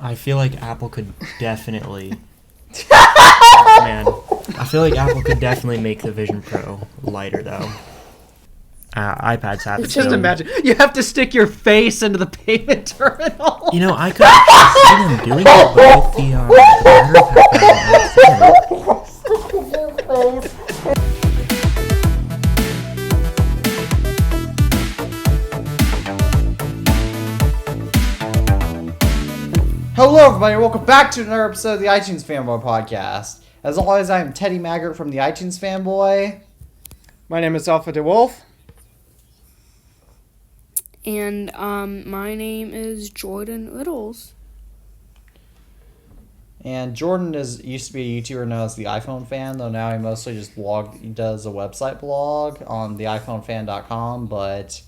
I feel like Apple could definitely... Man, I feel like Apple could definitely make the Vision Pro lighter, though. iPads have it. Just imagine. You have to stick your face into the payment terminal. You know, I could actually see them doing it, but with the battery pack. Hello, everybody. Welcome back to another episode of the iTunes Fanboy Podcast. As always, I am Teddy Maggart from the iTunes Fanboy. My name is Alpha DeWolf. And my name is Jordan Littles. And Jordan used to be a YouTuber known as the iPhone Fan, though now he mostly just does a website blog on the iPhoneFan.com. But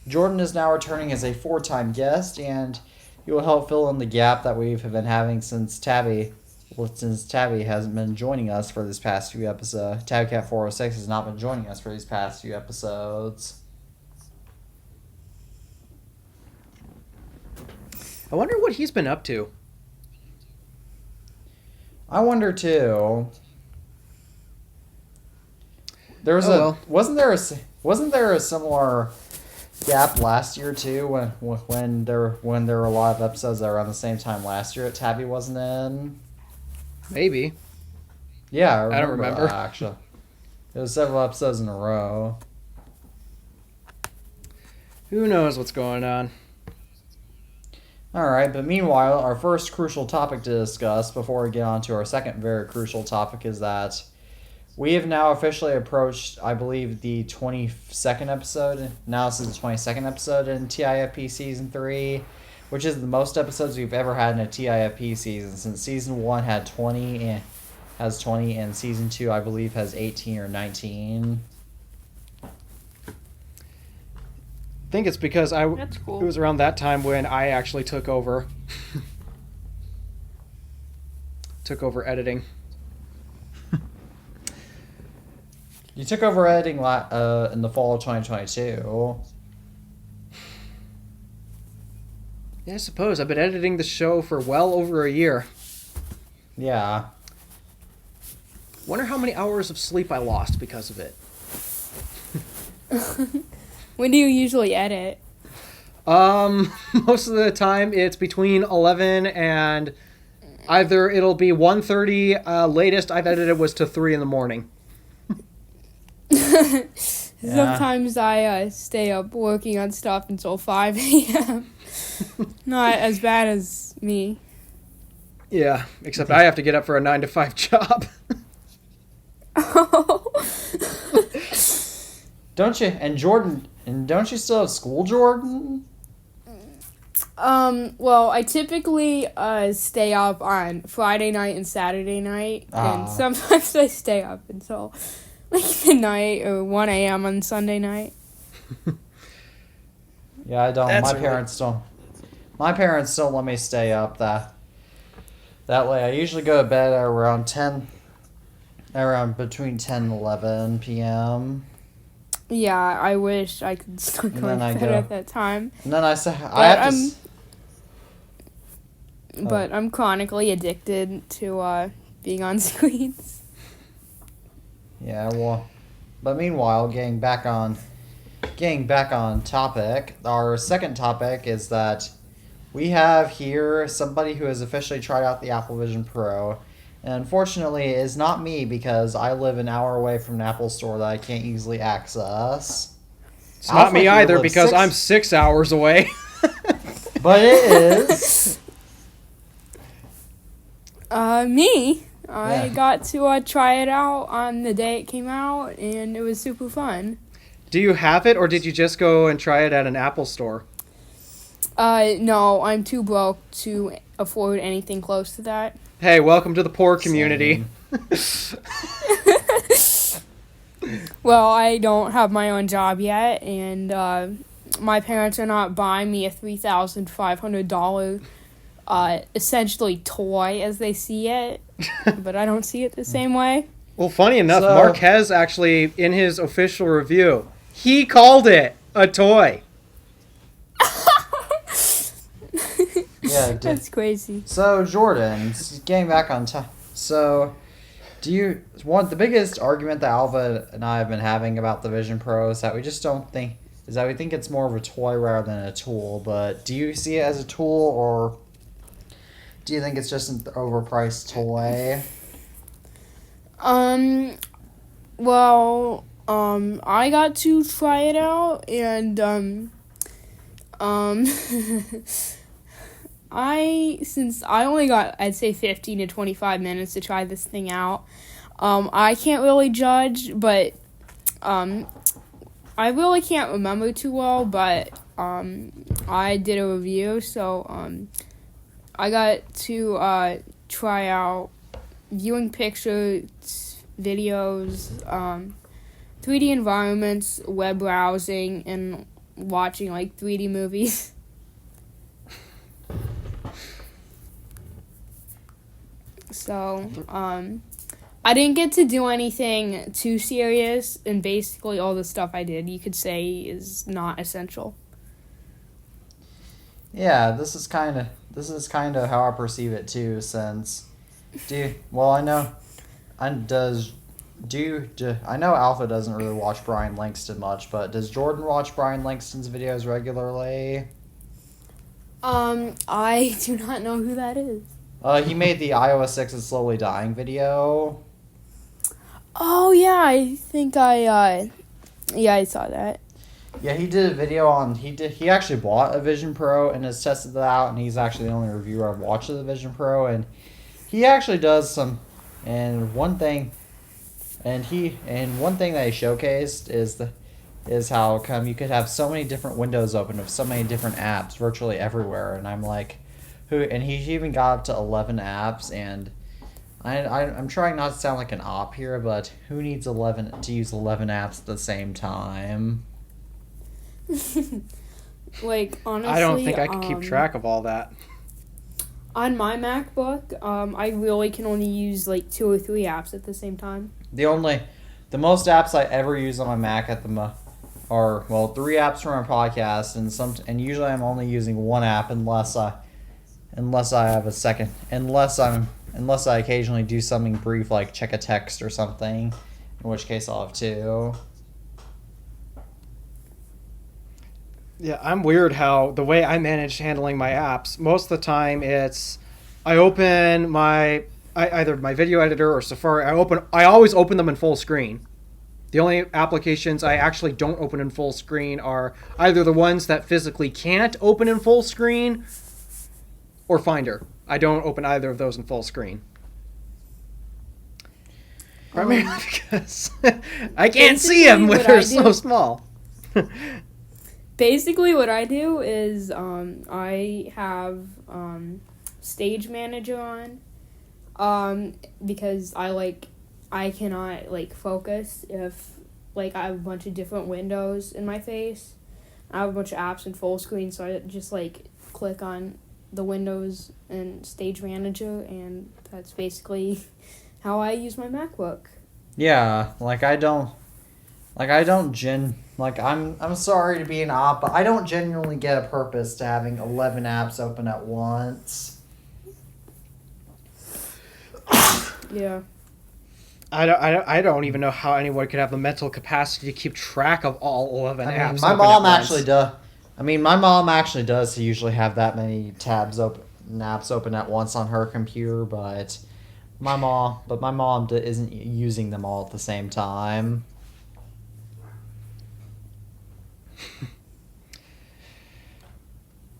Jordan is now returning as a 4-time guest, and he will help fill in the gap that we've been having since Tabby hasn't been joining us for this past few episodes. TabCat406 has not been joining us for these past few episodes. I wonder what he's been up to. I wonder too. Wasn't there a similar gap last year too when there were a lot of episodes that were around the same time last year that Tabby wasn't in? Maybe. Yeah, I don't remember. That, actually. It was several episodes in a row. Who knows what's going on? Alright, but meanwhile, our first crucial topic to discuss before we get on to our second very crucial topic is that we have now officially approached, I believe, the 22nd episode. Now this is the 22nd episode in TIFP Season 3, which is the most episodes we've ever had in a TIFP season, since Season 1 has 20, and Season 2, I believe, has 18 or 19. I think it's because That's cool. It was around that time when I actually took over. Took over editing. You took over editing in the fall of 2022. Yeah, I suppose. I've been editing the show for well over a year. Yeah. Wonder how many hours of sleep I lost because of it. When do you usually edit? Most of the time it's between 11 and either it'll be 1:30, latest I've edited was to 3 in the morning. Sometimes I stay up working on stuff until 5 a.m. Not as bad as me. Yeah, except I have to get up for a 9 to 5 job. Don't you? And Jordan, don't you still have school, Jordan? Well, I typically stay up on Friday night and Saturday night, and sometimes I stay up until like midnight or 1 a.m. on Sunday night. Yeah, I don't. That's My parents don't let me stay up that late. I usually go to bed at around between 10 and 11 p.m. Yeah, I wish I could still go to bed at that time. And then But I'm chronically addicted to being on screens. Yeah, well, but meanwhile, getting back on topic, our second topic is that we have here somebody who has officially tried out the Apple Vision Pro, and unfortunately it is not me because I live an hour away from an Apple store that I can't easily access. It's not me either because I'm 6 hours away. But it is. Me. I got to try it out on the day it came out, and it was super fun. Do you have it, or did you just go and try it at an Apple store? No, I'm too broke to afford anything close to that. Hey, welcome to the poor community. Well, I don't have my own job yet, and my parents are not buying me a $3,500 essentially toy as they see it, but I don't see it the same way. Well, funny enough, Marquez actually, in his official review, he called it a toy. Yeah, That's crazy. So Jordan, getting back on time. So, the biggest argument that Alva and I have been having about the Vision Pro is that we just don't think is that we think it's more of a toy rather than a tool. But do you see it as a tool, or do you think it's just an overpriced toy? Well, I got to try it out, and since I only got, I'd say 15 to 25 minutes to try this thing out, I can't really judge, but I really can't remember too well, but I did a review, so I got to try out viewing pictures, videos, 3D environments, web browsing, and watching like 3D movies. So, I didn't get to do anything too serious, and basically all the stuff I did, you could say, is not essential. Yeah, this is kind of how I perceive it too. Since, I know Alpha doesn't really watch Brian Langston much, but does Jordan watch Brian Langston's videos regularly? I do not know who that is. He made the iOS 6 is slowly dying video. Oh yeah, I think I saw that. Yeah, he did a video on he actually bought a Vision Pro and has tested it out, and he's actually the only reviewer I've watched of the Vision Pro, and he actually does some one thing that he showcased is how come you could have so many different windows open of so many different apps virtually everywhere, and I'm like, and he even got up to 11 apps, and I'm trying not to sound like an op here, but who needs 11 to use 11 apps at the same time? Like, honestly, I don't think I could keep track of all that. On my MacBook, I really can only use like 2 or 3 apps at the same time. The most apps I ever use on my Mac are 3 apps for my podcast, and usually I'm only using 1 app unless I have a second, unless I occasionally do something brief like check a text or something, in which case I'll have 2. Yeah, I'm weird how the way I manage handling my apps, most of the time it's I open either my video editor or Safari. I always open them in full screen. The only applications I actually don't open in full screen are either the ones that physically can't open in full screen or Finder. I don't open either of those in full screen. Primarily because I can't see them when they're so small. Basically, what I do is I have Stage Manager on because I cannot focus if I have a bunch of different windows in my face. I have a bunch of apps in full screen, so I just click on the windows and Stage Manager, and that's basically how I use my MacBook. Yeah, I'm sorry to be an op, but I don't genuinely get a purpose to having 11 apps open at once. Yeah. I don't even know how anyone could have the mental capacity to keep track of all 11 apps. My mom actually does. My mom actually does usually have that many tabs open, apps open at once on her computer, but my mom isn't using them all at the same time.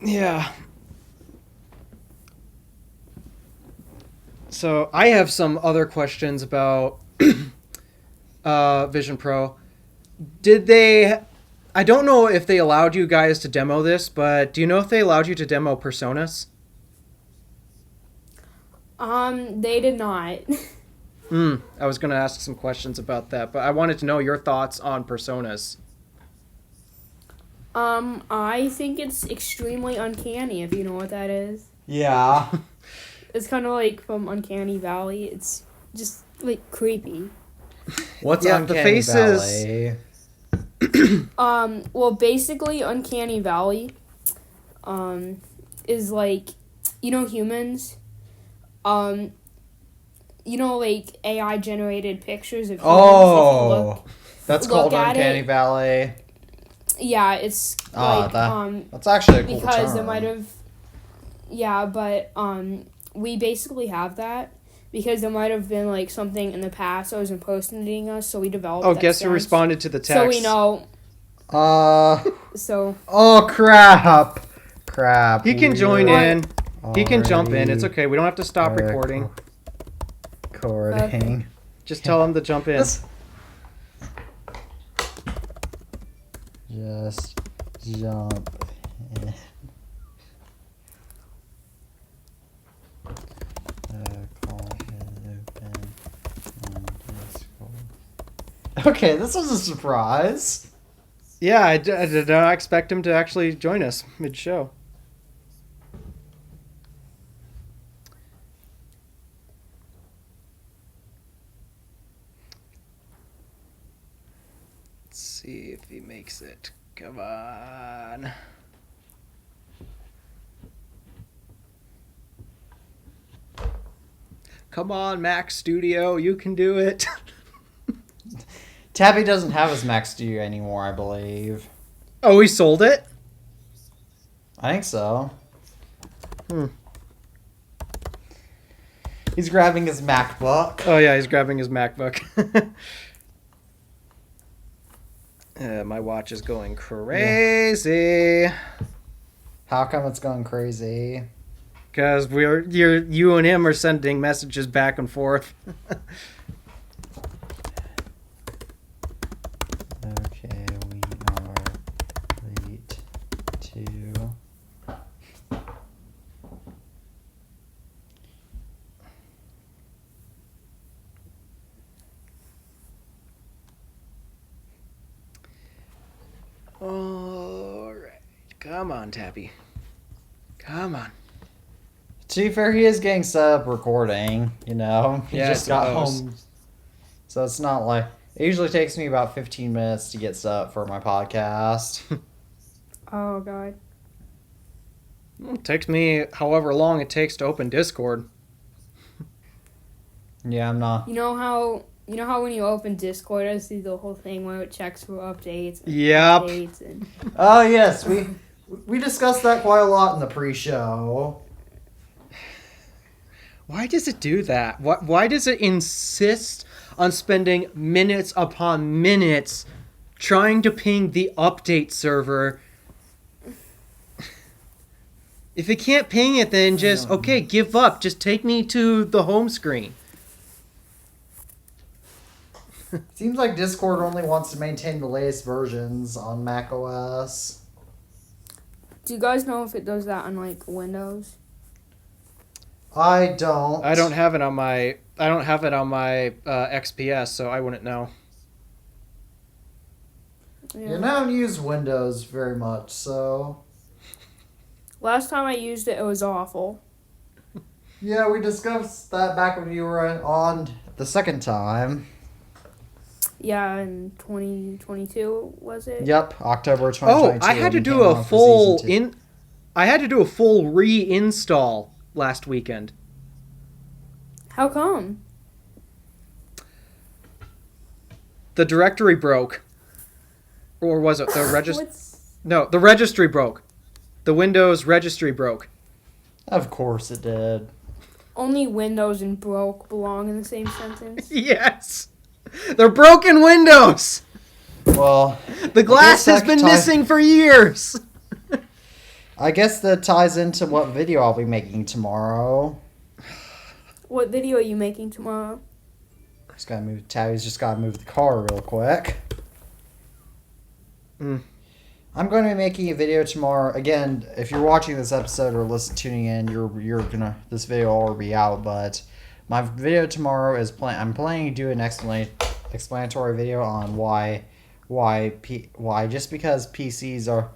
Yeah. So I have some other questions about Vision Pro. I don't know if they allowed you guys to demo this, but do you know if they allowed you to demo Personas? They did not. I was going to ask some questions about that, but I wanted to know your thoughts on Personas. I think it's extremely uncanny, if you know what that is. Yeah. It's kind of like from Uncanny Valley. It's just creepy. What's Yeah, Uncanny the faces... Valley? Well, basically, Uncanny Valley, is humans, like AI generated pictures of humans. Oh, that's look called at Uncanny it. Valley. Yeah, it's like That's actually a cool because term. there might have. Yeah, but we basically have that because there might have been like something in the past that was impersonating us, so we developed. Oh, that guess who sense. responded to the text? So we know. So. Oh crap! Crap. He can join What? in. He can jump in. It's okay. We don't have to stop recording. Recording. Just tell him to jump in. Just jump in. Okay, this was a surprise. Yeah, I did not expect him to actually join us mid-show. Let's see if he makes it. Come on. Come on, Mac Studio. You can do it. Tabby doesn't have his Mac Studio anymore, I believe. Oh, he sold it? I think so. He's grabbing his MacBook. Oh, yeah, he's grabbing his MacBook. My watch is going crazy. How come it's going crazy? Because you and him are sending messages back and forth. Okay, we are late to... Alright. Come on, Tappy. Come on. To be fair, he is getting set up recording, He Yeah, just got home. So it's not like... It usually takes me about 15 minutes to get set up for my podcast. Oh God. It takes me however long it takes to open Discord. Yeah, I'm not... You know how when you open Discord, I see the whole thing where it checks for updates. Yep. Updates and Oh, yes, we discussed that quite a lot in the pre-show. Why does it do that? Why does it insist on spending minutes upon minutes trying to ping the update server? If it can't ping it, then just, okay, give up. Just take me to the home screen. Seems like Discord only wants to maintain the latest versions on macOS. do you guys know if it does that on like Windows? I don't. I don't have it on my XPS, so I wouldn't know. You don't use Windows very much, so... Last time I used it, it was awful. Yeah, we discussed that back when you were on the second time. Yeah, in 2022 was it? Yep, October 2022. Oh, I had to when do you came a on for full season 2. I had to do a full reinstall last weekend. How come? The directory broke. Or was it the registry? What's... No, the registry broke. The Windows registry broke. Of course it did. Only Windows and broke belong in the same sentence. Yes. They're broken windows. Well, The glass has that been ties- missing for years. I guess that ties into what video I'll be making tomorrow. What video are you making tomorrow? Just gotta move. Tabby's just gotta move the car real quick. I'm going to be making a video tomorrow. Again, if you're watching this episode or tuning in, this video will already be out. But my video tomorrow is I'm planning to do an explanatory video on why just because PCs are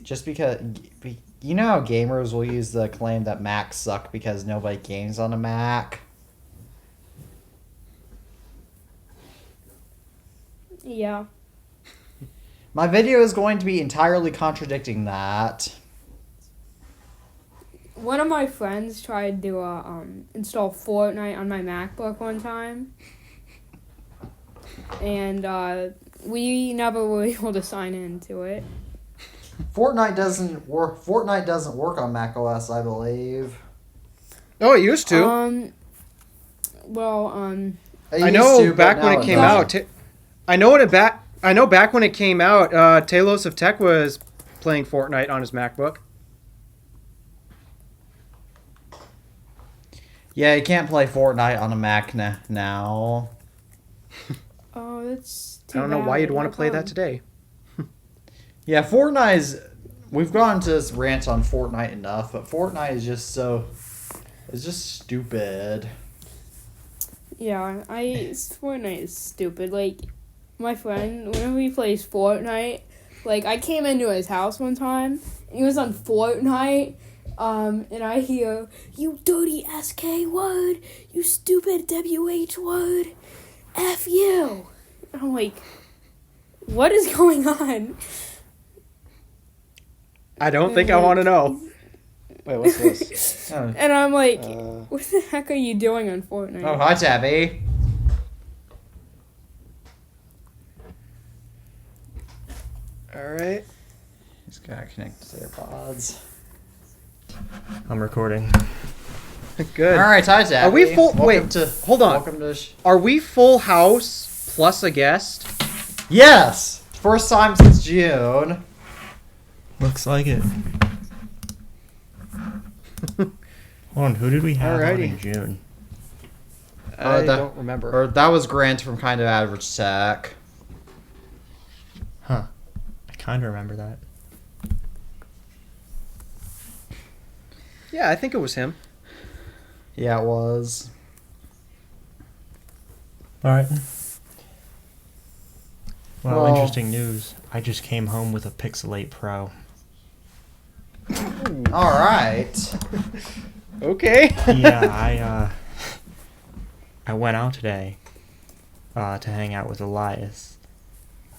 just because how gamers will use the claim that Macs suck because nobody games on a Mac. Yeah. My video is going to be entirely contradicting that. one of my friends tried to install Fortnite on my MacBook one time, and we never were able to sign into it. Fortnite doesn't work. Fortnite doesn't work on macOS, I believe. Oh, it used to. It I used know to, but back now when it came out. I know back when it came out. Talos of Tech was playing Fortnite on his MacBook. Yeah, you can't play Fortnite on a Mac now. Oh, that's I too don't know bad. why you'd want How to play that come? today. Yeah, Fortnite's. We've gone to this rant on Fortnite enough, but Fortnite is just so. It's just stupid. Yeah, Fortnite is stupid. Like, my friend, whenever he plays Fortnite, like, I came into his house one time, and he was on Fortnite, and I hear, "You dirty SK word, you stupid WH word, F you." I'm like, what is going on? I don't think I want to know. Wait, what's this? Oh, And I'm like, what the heck are you doing on Fortnite? oh hi, Tabby. All right. He's got to connect to AirPods. I'm recording. Good. All right, hi, Tabby. Are we full? Welcome to, hold on. Welcome to. Are we full house plus a guest? Yes, first time since June. Looks like it. Hold on, who did we have on in Alrighty. June? I that- don't remember. Or that was Grant from Kind of Average Tech. Huh. I kind of remember that. Yeah, I think it was him. Yeah, it was. Alright. Well, Well- interesting news. I just came home with a Pixel 8 Pro. All right. Okay. Yeah, I went out today to hang out with Elias.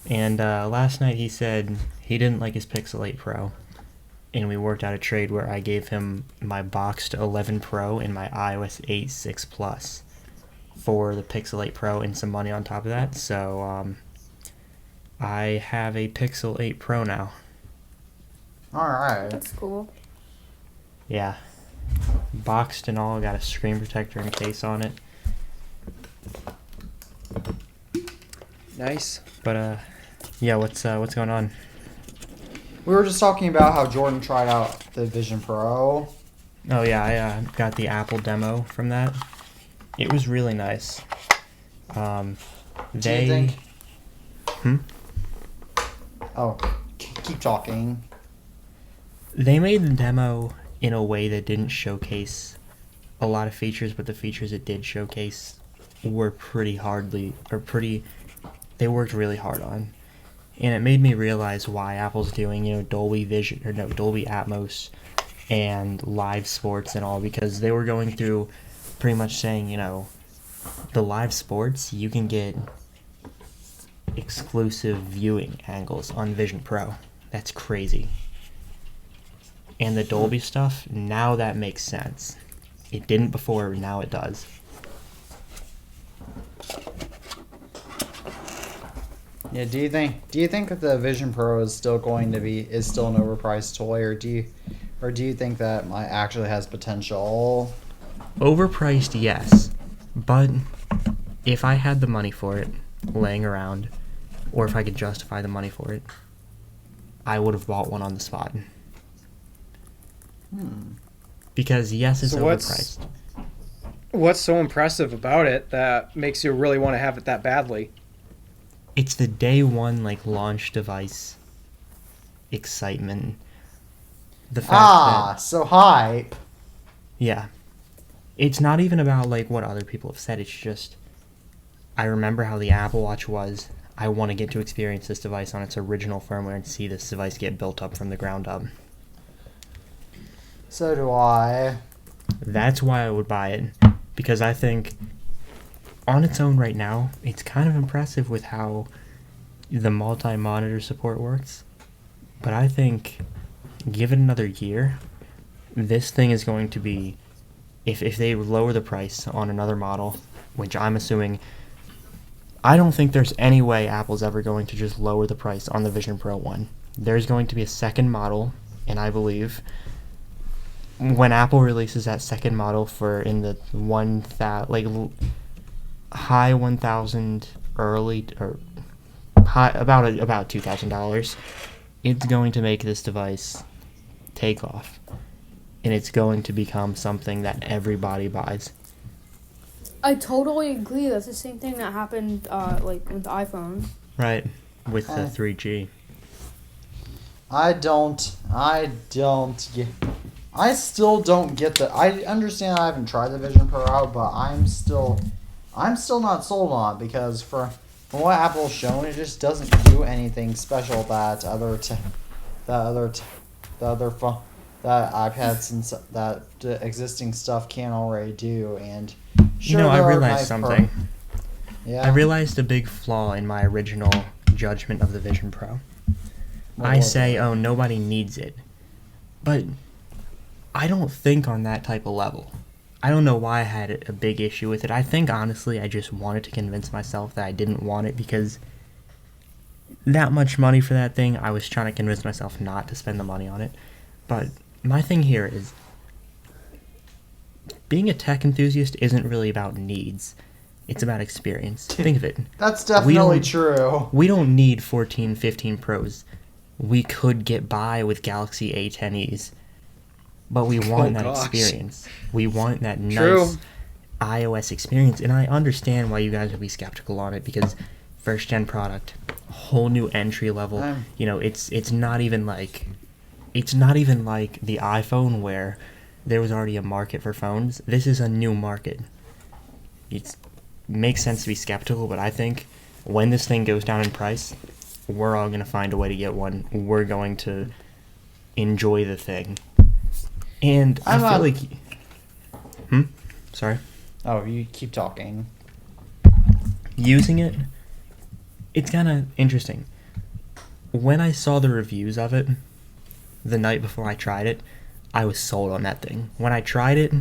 And last night he said he didn't like his Pixel 8 Pro. And we worked out a trade where I gave him my boxed 11 Pro and my iOS 8 6 Plus for the Pixel 8 Pro and some money on top of that. So I have a Pixel 8 Pro now. All right. That's cool. Yeah. Boxed and all, got a screen protector and case on it. Nice. But yeah, what's going on? We were just talking about how Jordan tried out the Vision Pro. Oh yeah, I got the Apple demo from that. It was really nice. Do you think? Oh, keep talking. They made the demo in a way that didn't showcase a lot of features, but the features it did showcase were they worked really hard on. And it made me realize why Apple's doing, Dolby Atmos and live sports and all, because they were going through pretty much saying, the live sports, you can get exclusive viewing angles on Vision Pro. That's crazy. And the Dolby stuff, now that makes sense. It didn't before, now it does. Yeah. Do you think that the Vision Pro is still still an overpriced toy, or do you think that might actually has potential? Overpriced, yes. But if I had the money for it laying around, or if I could justify the money for it, I would have bought one on the spot. Because yes, it's So overpriced. What's so impressive about it that makes you really want to have it that badly? It's the day one launch device excitement. The fact that So hype. yeah. It's not even about what other people have said. It's just I remember how the Apple Watch was. I want to get to experience this device on its original firmware and see this device get built up from the ground up. So do I. That's why I would buy it, because I think on its own right now, it's kind of impressive with how the multi-monitor support works. But I think give it another year, this thing is going to be, if they lower the price on another model, which I'm assuming, I don't think there's any way Apple's ever going to just lower the price on the Vision Pro 1. There's going to be a second model, and I believe when Apple releases that second model for in the high 1,000 early or high about $2,000, it's going to make this device take off, and it's going to become something that everybody buys. I totally agree. That's the same thing that happened like with the iPhone. Right, with the 3G. I still don't get the. I understand I haven't tried the Vision Pro out, but I'm still not sold on it because from what Apple's shown, it just doesn't do anything special that iPads and that the existing stuff can't already do. And sure, I realized something. Yeah. I realized a big flaw in my original judgment of the Vision Pro. What was say, it? oh, nobody needs it. But I don't think on that type of level. I don't know why I had a big issue with it. I think, honestly, I just wanted to convince myself that I didn't want it because that much money for that thing, I was trying to convince myself not to spend the money on it. But my thing here is, being a tech enthusiast isn't really about needs. It's about experience. Think of it. That's definitely true. We don't need 14, 15 Pros. We could get by with Galaxy A10es. But we want that experience. We want that nice iOS experience. And I understand why you guys would be skeptical on it because first gen product, whole new entry level. It's not even like the iPhone where there was already a market for phones. This is a new market. It makes sense to be skeptical, but I think when this thing goes down in price, we're all going to find a way to get one. We're going to enjoy the thing. And I feel like... Sorry? Oh, you keep talking. Using it, it's kind of interesting. When I saw the reviews of it, the night before I tried it, I was sold on that thing. When I tried it,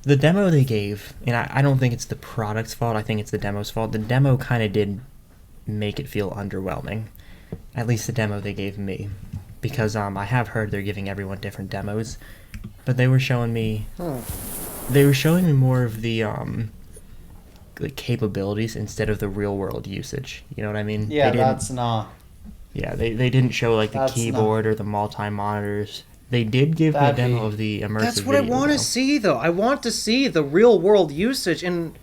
the demo they gave, and I don't think it's the product's fault, I think it's the demo's fault. The demo kind of did make it feel underwhelming. At least the demo they gave me. Because I have heard they're giving everyone different demos. But they were showing me... They were showing me more of the capabilities instead of the real-world usage. You know what I mean? Yeah, that's not... Yeah, they didn't show like the keyboard or the multi-monitors. They did give me a demo of the immersive That's what I want to see, though. I want to see the real-world usage, and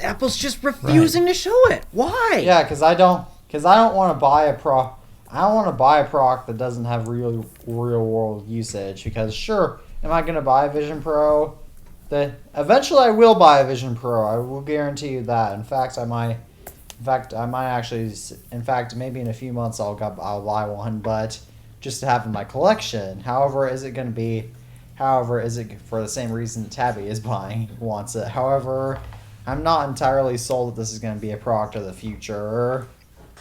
Apple's just refusing to show it. Why? Yeah, because I don't want to buy a product that doesn't have real world usage. Because sure, am I going to buy a Vision Pro? Eventually, I will buy a Vision Pro. I will guarantee you that. In fact, I might actually. In fact, maybe in a few months I'll buy one, but just to have in my collection. However, is it for the same reason Tabby wants it? However, I'm not entirely sold that this is going to be a product of the future.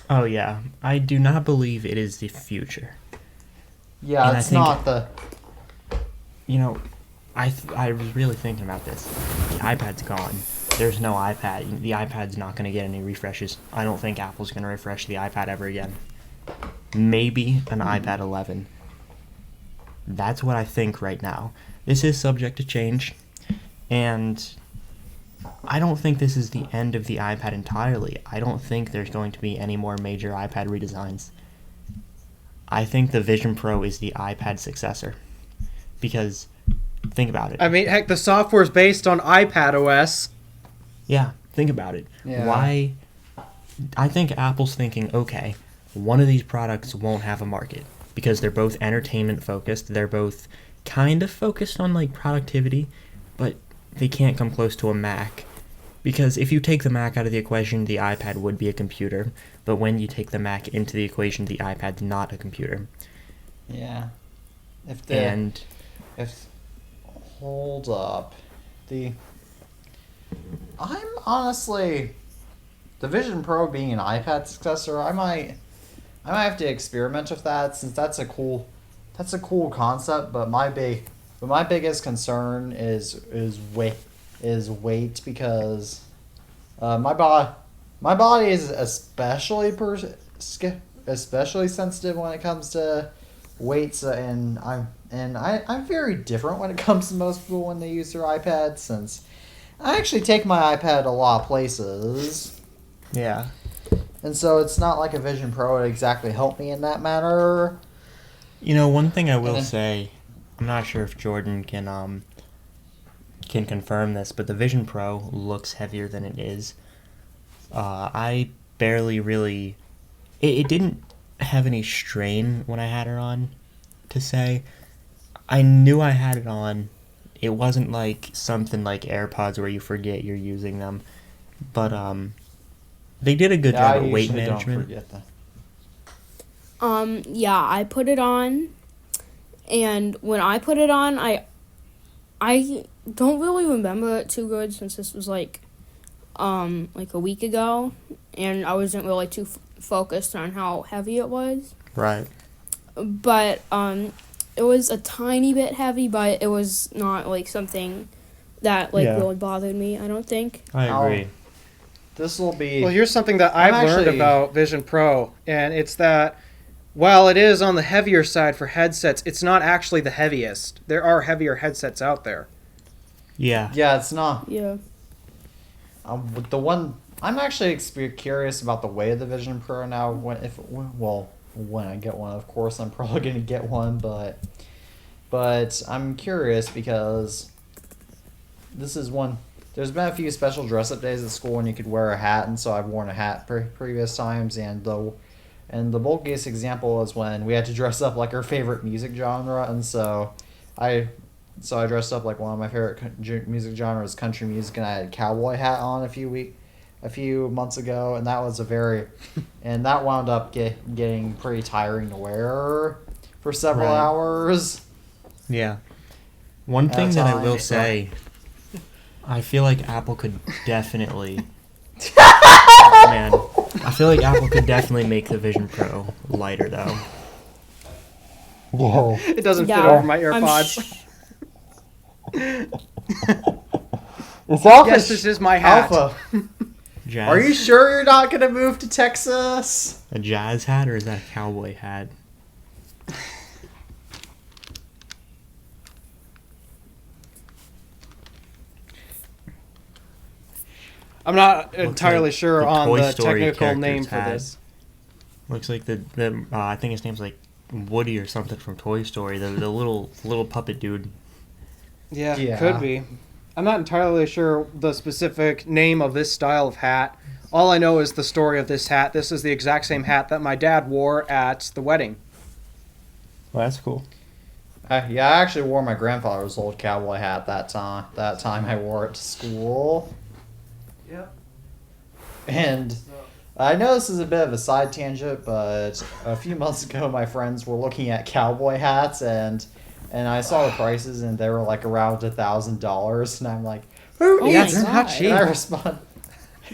Oh yeah, I do not believe it is the future. Yeah, and it's not the... I was really thinking about this. The iPad's gone. There's no iPad. The iPad's not going to get any refreshes. I don't think Apple's going to refresh the iPad ever again. Maybe an iPad 11. That's what I think right now. This is subject to change, and I don't think this is the end of the iPad entirely. I don't think there's going to be any more major iPad redesigns. I think the Vision Pro is the iPad successor. Because, think about it. I mean, heck, the software's based on iPad OS. Yeah, think about it. Yeah. Why? I think Apple's thinking, okay, one of these products won't have a market. Because they're both entertainment focused. They're both kind of focused on, like, productivity. But they can't come close to a Mac. Because if you take the Mac out of the equation, the iPad would be a computer. But when you take the Mac into the equation, the iPad's not a computer. Yeah. Hold up. I'm honestly... The Vision Pro being an iPad successor, I might have to experiment with that, since that's a cool that's a cool concept, but my biggest concern is weight because my body is especially sensitive when it comes to weights, and I'm very different when it comes to most people when they use their iPad, since I actually take my iPad a lot of places. Yeah. And so it's not like a Vision Pro would exactly help me in that matter. You know, one thing I will say, I'm not sure if Jordan can confirm this, but the Vision Pro looks heavier than it is. I barely really... It didn't have any strain when I had it on, to say. I knew I had it on. It wasn't like something like AirPods where you forget you're using them. But they did a good job at weight management. Don't forget that. Yeah, I put it on, and when I put it on, I don't really remember it too good since this was like a week ago, and I wasn't really too focused on how heavy it was. Right. But it was a tiny bit heavy, but it was not like something that really bothered me, I don't think. I agree. This will be... Well, here's something that I've learned about Vision Pro, and it's that while it is on the heavier side for headsets, it's not actually the heaviest. There are heavier headsets out there. Yeah. Yeah, it's not. Yeah. I'm actually curious about the weight of the Vision Pro now. When I get one, of course, I'm probably going to get one, but I'm curious because this is one. There's been a few special dress-up days at school when you could wear a hat, and so I've worn a hat previous times, and the bulkiest example is when we had to dress up like our favorite music genre, and so I dressed up like one of my favorite music genres, country music, and I had a cowboy hat on a few months ago, and that was and that wound up getting pretty tiring to wear for several hours. Yeah. One thing that I will say, I feel like Apple could definitely I feel like Apple could definitely make the Vision Pro lighter though. Whoa. It doesn't fit over my AirPods. It's Alpha. Yes, this is my hat. Alpha. Jazz. Are you sure you're not going to move to Texas? A jazz hat, or is that a cowboy hat? I'm not entirely like sure the on Toy the Story technical name character's for hat. this. Looks like the I think his name's like Woody or something from Toy Story. The little puppet dude. Yeah, could be. I'm not entirely sure the specific name of this style of hat. All I know is the story of this hat. This is the exact same hat that my dad wore at the wedding. Well, that's cool. Yeah, I actually wore my grandfather's old cowboy hat that time. That time I wore it to school. Yep. And I know this is a bit of a side tangent, but a few months ago my friends were looking at cowboy hats, and I saw the prices, and they were like around $1,000, and I'm like, who needs they're not that? cheap. And I respond,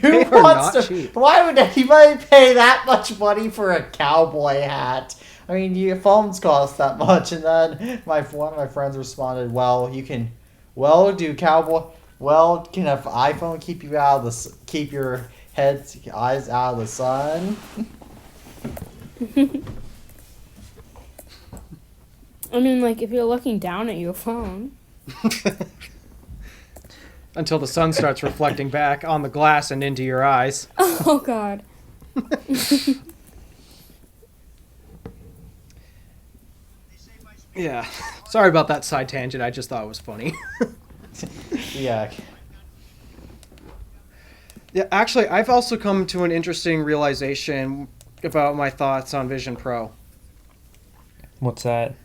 They who are wants not to? cheap. Why would anybody pay that much money for a cowboy hat? I mean, your phones cost that much, and then one of my friends responded, "Well, you can, do cowboy. Well, can an iPhone keep you keep your eyes out of the sun?" I mean, like, if you're looking down at your phone. Until the sun starts reflecting back on the glass and into your eyes. Oh, God. Yeah. Sorry about that side tangent. I just thought it was funny. Yeah. Yeah, actually, I've also come to an interesting realization about my thoughts on Vision Pro. What's that?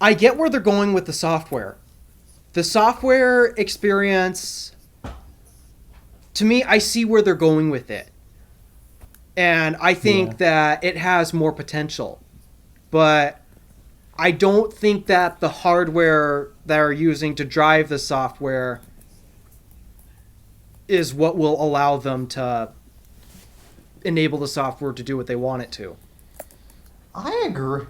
I get where they're going with the software. The software experience, to me, I see where they're going with it. And I think that it has more potential. But I don't think that the hardware they're using to drive the software is what will allow them to enable the software to do what they want it to. I agree.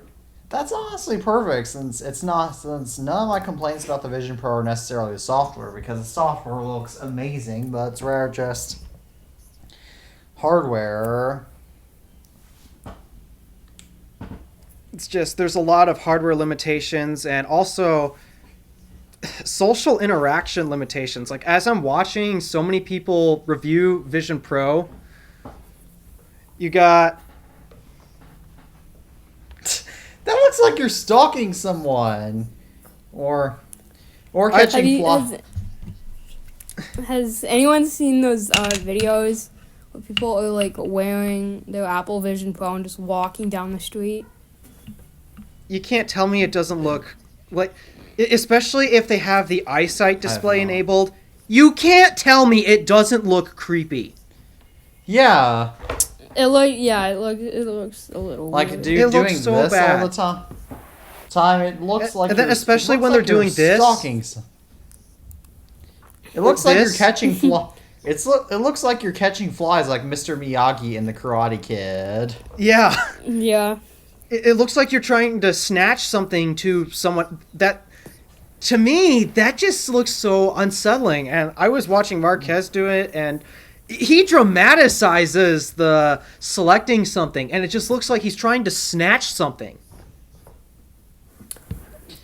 That's honestly perfect since none of my complaints about the Vision Pro are necessarily the software, because the software looks amazing, but it's rare just hardware. It's just there's a lot of hardware limitations and also social interaction limitations. Like as I'm watching so many people review Vision Pro, you got That looks like you're stalking someone, or catching flies. Has anyone seen those videos where people are like wearing their Apple Vision Pro and just walking down the street? you can't tell me it doesn't look like, especially if they have the eyesight display enabled. You can't tell me it doesn't look creepy. Yeah. It looks a little Like, weird. dude, It doing looks so this bad. all the time, it looks like And then you're- especially it looks when like they're doing you're this. stalking It looks like you're This? catching flies. It looks like you're catching flies, like Mr. Miyagi in The Karate Kid. Yeah. Yeah. It looks like you're trying to snatch something to someone that, to me, that just looks so unsettling. And I was watching Marquez do it, and he dramatizes the selecting something, and it just looks like he's trying to snatch something.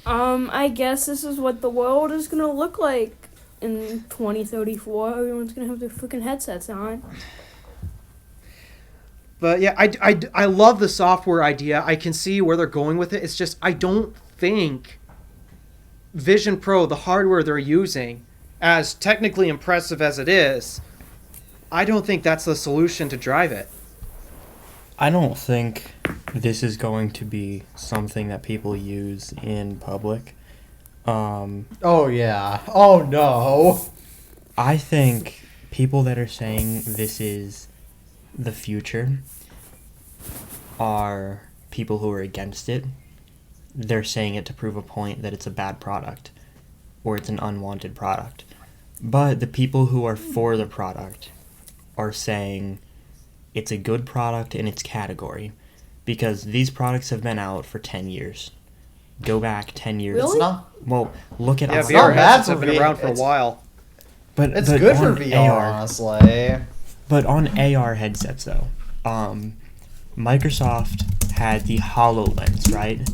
I guess this is what the world is gonna look like in 2034. Everyone's gonna have their freaking headsets on. But yeah, I love the software idea. I can see where they're going with it. It's just I don't think Vision Pro, the hardware they're using, as technically impressive as it is, I don't think that's the solution to drive it. I don't think this is going to be something that people use in public. Oh yeah. Oh no. I think people that are saying this is the future are people who are against it. They're saying it to prove a point that it's a bad product or it's an unwanted product. But the people who are for the product are saying it's a good product in its category because these products have been out for 10 years. Go back 10 years. Really? It's not. Well, look at Yeah, us. VR not bad headsets for have been VR. around for a It's- while. But It's but good for on VR, AR, honestly. But on AR headsets, though, Microsoft had the HoloLens, right?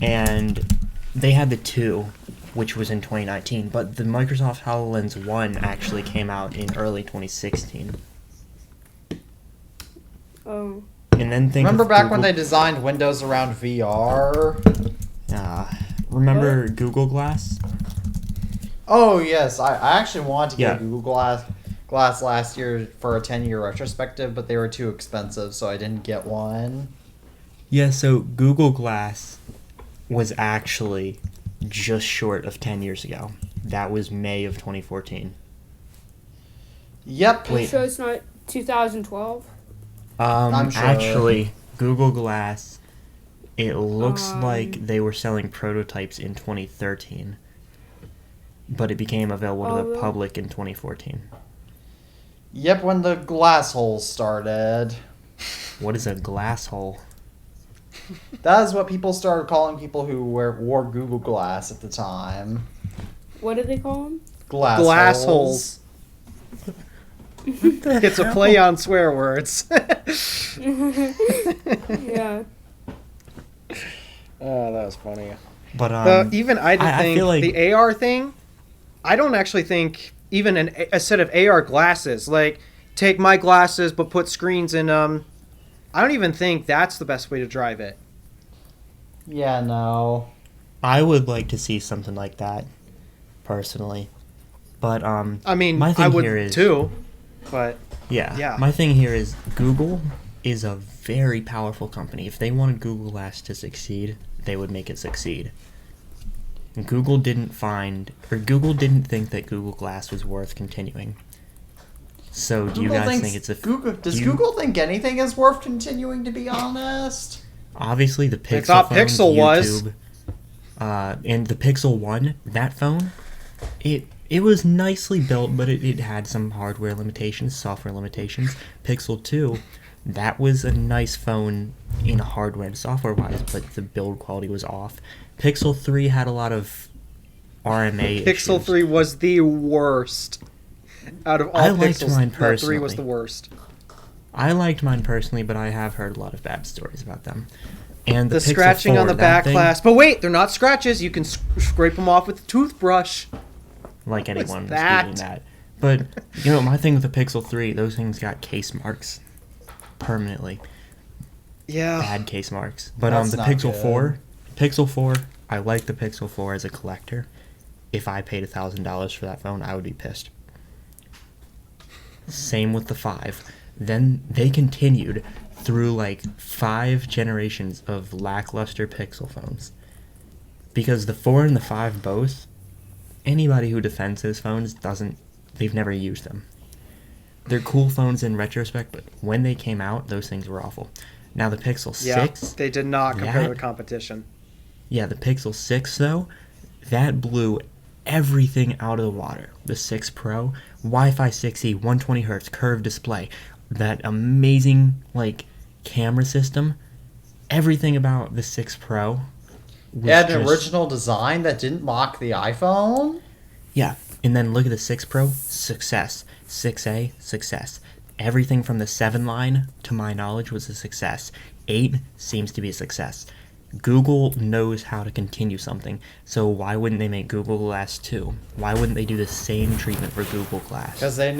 And they had the 2, which was in 2019. But the Microsoft HoloLens 1 actually came out in early 2016. Oh. And then think Remember of back Google, when they designed Windows around VR? remember Google Glass? Oh yes, I actually wanted to get Yeah. a Google Glass last year for a 10-year retrospective, but they were too expensive, so I didn't get one. Yeah, so Google Glass was actually just short of 10 years ago. That was May of 2014. Yep. Are you sure it's not 2012? I'm sure. Actually, Google Glass, it looks like they were selling prototypes in 2013, but it became available to the really? public in 2014. Yep, when the Glassholes started. What is a glass hole? That is what people started calling people who wore Google Glass at the time. What did they call them? Glass holes. It's a play on swear words. Yeah. Oh, that was funny. But Even I didn't I think feel like- the AR thing. I don't actually think even a set of AR glasses, like take my glasses but put screens in them. I don't even think that's the best way to drive it. Yeah, no. I would like to see something like that, personally. But I mean, my thing I would here is too, but Yeah. Yeah. My thing here is Google is a very powerful company. If they wanted Google Glass to succeed, they would make it succeed. And Google didn't think that Google Glass was worth continuing. So do you guys think it's a Does Google think anything is worth continuing, to be honest? obviously the Pixel thought phones, Pixel was. YouTube, and the Pixel 1, that phone, it was nicely built, but it had some hardware limitations, software limitations. Pixel 2 That was a nice phone in hardware and software-wise, but the build quality was off. Pixel 3 had a lot of RMA Pixel issues. 3 was the worst. Out of all I liked Pixels, mine that 3 was personally. the worst. I liked mine personally, but I have heard a lot of bad stories about them. And The Pixel scratching 4, on the that back thing, glass. But wait, they're not scratches. You can scrape them off with a toothbrush. like What's anyone was that? doing that. But, my thing with the Pixel 3, those things got case marks permanently. Yeah. Bad case marks. But That's the not Pixel 4, I like the Pixel 4 as a collector. If I paid $1,000 for that phone, I would be pissed. Same with the 5. Then they continued through like 5 generations of lackluster Pixel phones. Because the 4 and the 5 both, anybody who defends those phones they've never used them. They're cool phones in retrospect, but when they came out, those things were awful. Now the Pixel 6, They did not compare to that- the competition. yeah, the Pixel 6 though, that blew everything out of the water. The 6 Pro, Wi-Fi 6E, 120 hertz, curved display, that amazing camera system, everything about the 6 Pro was It had an just- original design that didn't mock the iPhone. Yeah, and then look at the 6 Pro, success. 6A, success. Everything from the 7 line, to my knowledge, was a success. 8 seems to be a success. Google knows how to continue something, so why wouldn't they make Google Glass 2? Why wouldn't they do the same treatment for Google Glass? Because they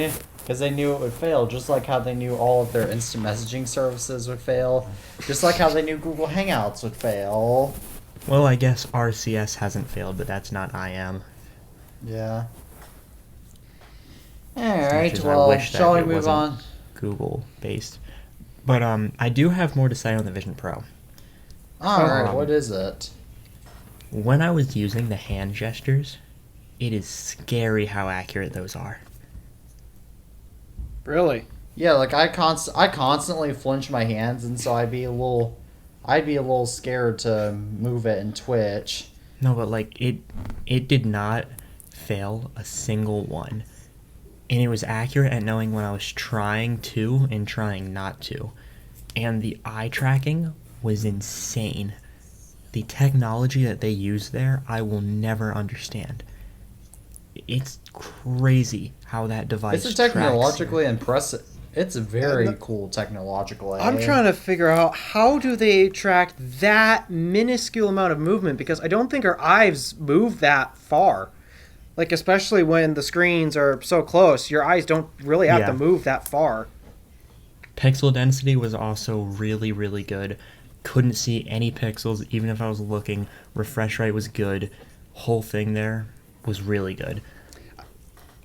knew it would fail, just like how they knew all of their instant messaging services would fail, just like how they knew Google Hangouts would fail. Well, I guess RCS hasn't failed, but that's not IM. Yeah. Much Alright, as I well, wish that shall we it move wasn't on? Google based. But I do have more to say on the Vision Pro. Alright, Um, what is it? When I was using the hand gestures, it is scary how accurate those are. Really? Yeah, like I constantly flinch my hands, and so I'd be a little scared to move it and twitch. No, but it did not fail a single one. And it was accurate at knowing when I was trying to and trying not to. And the eye tracking was insane. The technology that they use there, I will never understand. It's crazy how that device It's a tracks. technologically impressive. It's a very cool technological. I'm trying to figure out how do they track that minuscule amount of movement, because I don't think our eyes move that far. Like, especially when the screens are so close, your eyes don't really have Yeah. to move that far. Pixel density was also really, really good. Couldn't see any pixels even if I was looking. Refresh rate was good. Whole thing there was really good.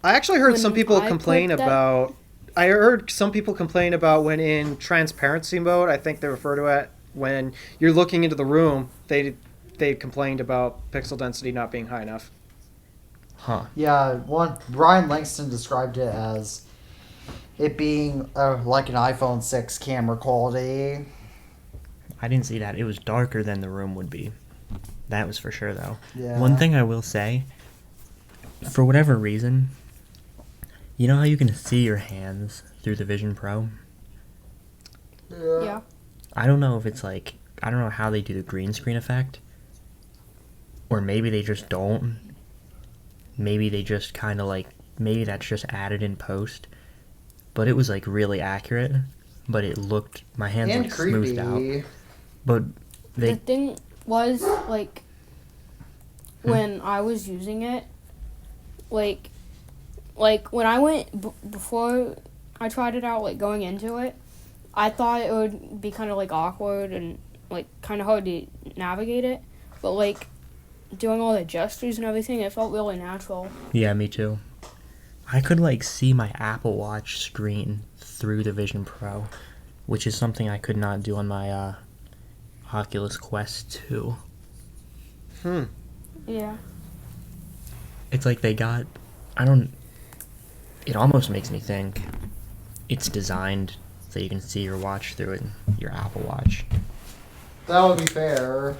I actually heard When some people I complain put that- about. I heard some people complain about when in transparency mode. I think they refer to it when you're looking into the room. They complained about pixel density not being high enough. Huh. Yeah, Brian Langston described it as it being like an iPhone 6 camera quality. I didn't see that. It was darker than the room would be. That was for sure, though. Yeah. One thing I will say, for whatever reason, you know how you can see your hands through the Vision Pro? Yeah. I don't know if it's I don't know how they do the green screen effect. Or maybe they just don't. Maybe they just kind of maybe that's just added in post. But it was really accurate. But it looked, my hands And looked smoothed out. creepy. But The they, thing was, when I was using it, like when I went, before I tried it out, going into it, I thought it would be kind of, awkward and, kind of hard to navigate it. But, doing all the gestures and everything, it felt really natural. yeah, me too. I could see my Apple Watch screen through the Vision Pro, which is something I could not do on my Oculus Quest 2. Yeah. It's it almost makes me think it's designed so you can see your watch through it, your Apple Watch. That would be fair.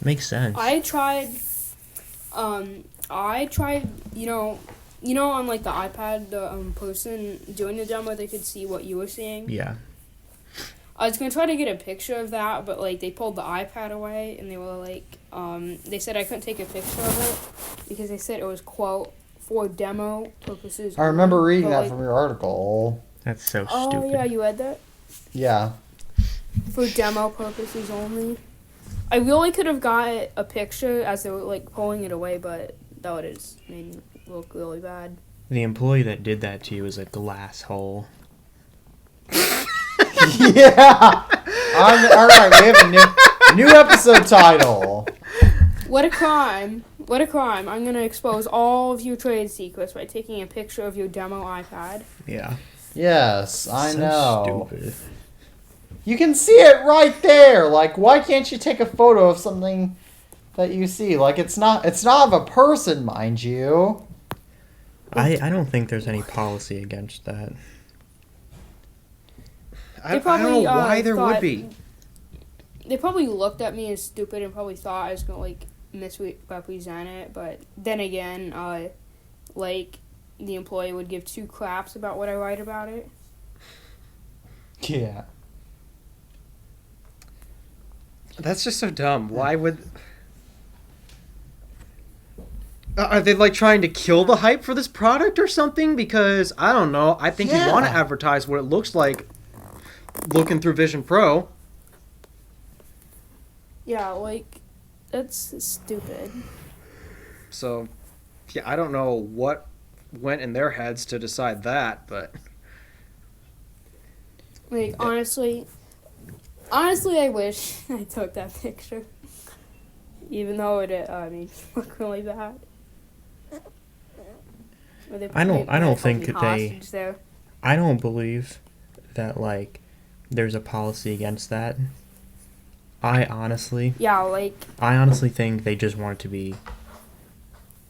Makes sense. I tried, you know, on the iPad, the person doing the demo, they could see what you were seeing. Yeah. I was gonna try to get a picture of that, but like they pulled the iPad away, and they were like, they said I couldn't take a picture of it because they said it was quote for demo purposes. I remember reading that like, from your article. That's so oh stupid. yeah, you read that? Yeah. For demo purposes only. I really could have got a picture as they were like pulling it away, but that would have just made me look really bad. The employee that did that to you was a Glasshole. Yeah. All right, we have a new episode title. What a crime. What a crime. I'm going to expose all of your trade secrets by taking a picture of your demo iPad. Yeah. Yes, I So know. stupid. You can see it right there. Like, why can't you take a photo of something that you see? Like, it's not of a person, mind you. I don't think there's any policy against that. I don't know why there would be. They probably looked at me as stupid and probably thought I was going to, like, misrepresent it. But then again, like, the employee would give two craps about what I write about it. Yeah. That's just so dumb. Why would... Are they, like, trying to kill the hype for this product or something? Because, I don't know, I think you want to advertise what it looks like looking through Vision Pro. Yeah, like, that's stupid. So, yeah, I don't know what went in their heads to decide that, but... Like, honestly, I wish I took that picture. Even though it made me look really bad. I don't think that there. I don't believe that, like, there's a policy against that. I honestly think they just want it to be,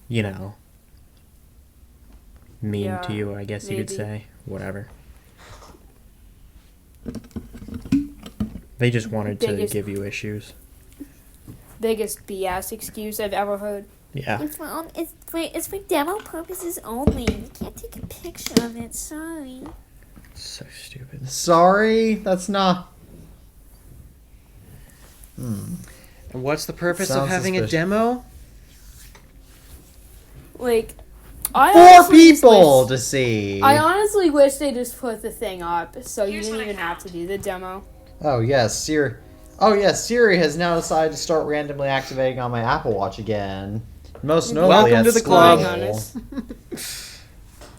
you know, mean to you, I guess you could say. Whatever. They just wanted to give you issues. Biggest BS excuse I've ever heard. Yeah. It's for demo purposes only. You can't take a picture of it. Sorry. So stupid. Sorry, that's not... And what's the purpose of Sounds having suspicious. a demo? Like, I For honestly just people wish- to see. I honestly wish they just put the thing up so you didn't even have to do the demo. Oh, yes, Siri. Oh, yes, Siri has now decided to start randomly activating on my Apple Watch again. Most notably Welcome at to the school. club.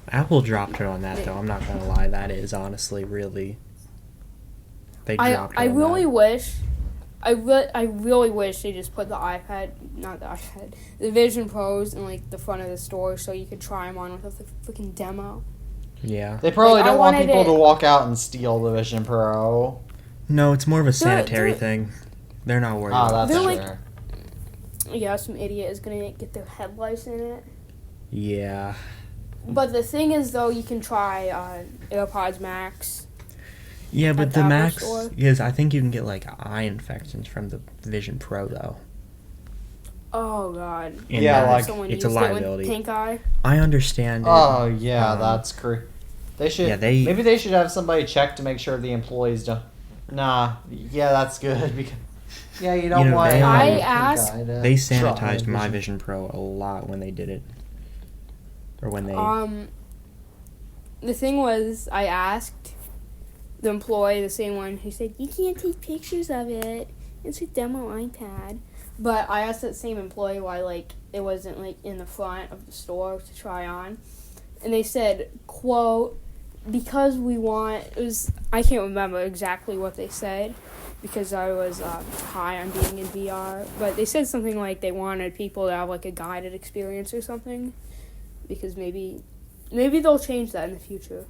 Apple dropped her on that, though. I'm not gonna lie. That is honestly really... They dropped her I on really that. wish... I really wish they just put the Vision Pros in, like, the front of the store so you could try them on with a freaking demo. Yeah. They probably Like, I don't want wanted people it- to walk out and steal the Vision Pro. No, it's more of a sanitary they're- thing. They're not worried Ah, about that's They're fair. Yeah, some idiot is gonna get their headlights in it. Yeah. But the thing is, though, you can try AirPods Max. Yeah, but At the the Apple Max Store? is... I think you can get, like, eye infections from the Vision Pro, though. Oh, God. And Yeah, that- like- Someone it's a used it with liability. pink eye. I understand it. Oh, yeah, Um, that's They should... yeah, they- Maybe they should have somebody check to make sure the employees don't... Nah, yeah, that's good. Because... Yeah, you don't You know, want... they, I pink asked- eye to They drop sanitized my Vision Pro a lot when they did it. Or when they... The thing was, I asked the employee, the same one, who said, you can't take pictures of it. It's a demo iPad. But I asked that same employee why, like, it wasn't, like, in the front of the store to try on. And they said, quote, because we want... I can't remember exactly what they said because I was high on being in VR. But they said something like they wanted people to have, like, a guided experience or something. Because maybe they'll change that in the future.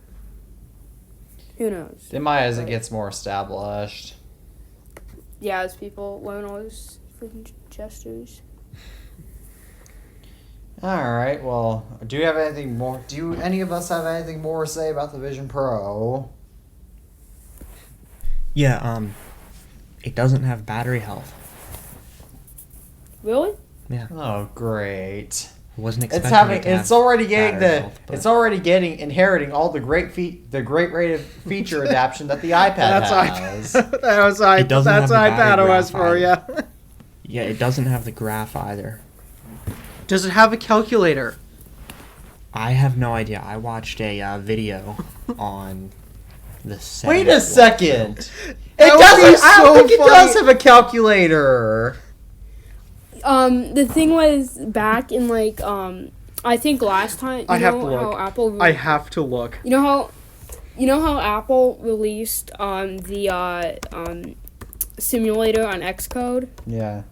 Who knows? They might as it Right. gets more established. Yeah, as people learn all those freaking gestures. Alright, well, do you have anything more? Do any of us have anything more to say about the Vision Pro? Yeah, it doesn't have battery health. Really? Yeah. Oh, great. Wasn't expecting it to it's have already getting bad results, but- it's already getting inheriting all the great rated feature adaptation that the iPad has. That was It doesn't that's have the iPad battery OS graph for you. Yeah, it doesn't have the graph either. Does it have a calculator? I have no idea. I watched a video on the Wait a settings. second. It That would be doesn't. I don't so think it funny. does have a calculator. The thing was back in like I think last time I have to how look. Apple I have to look. you know how Apple released the simulator on Xcode. Yeah.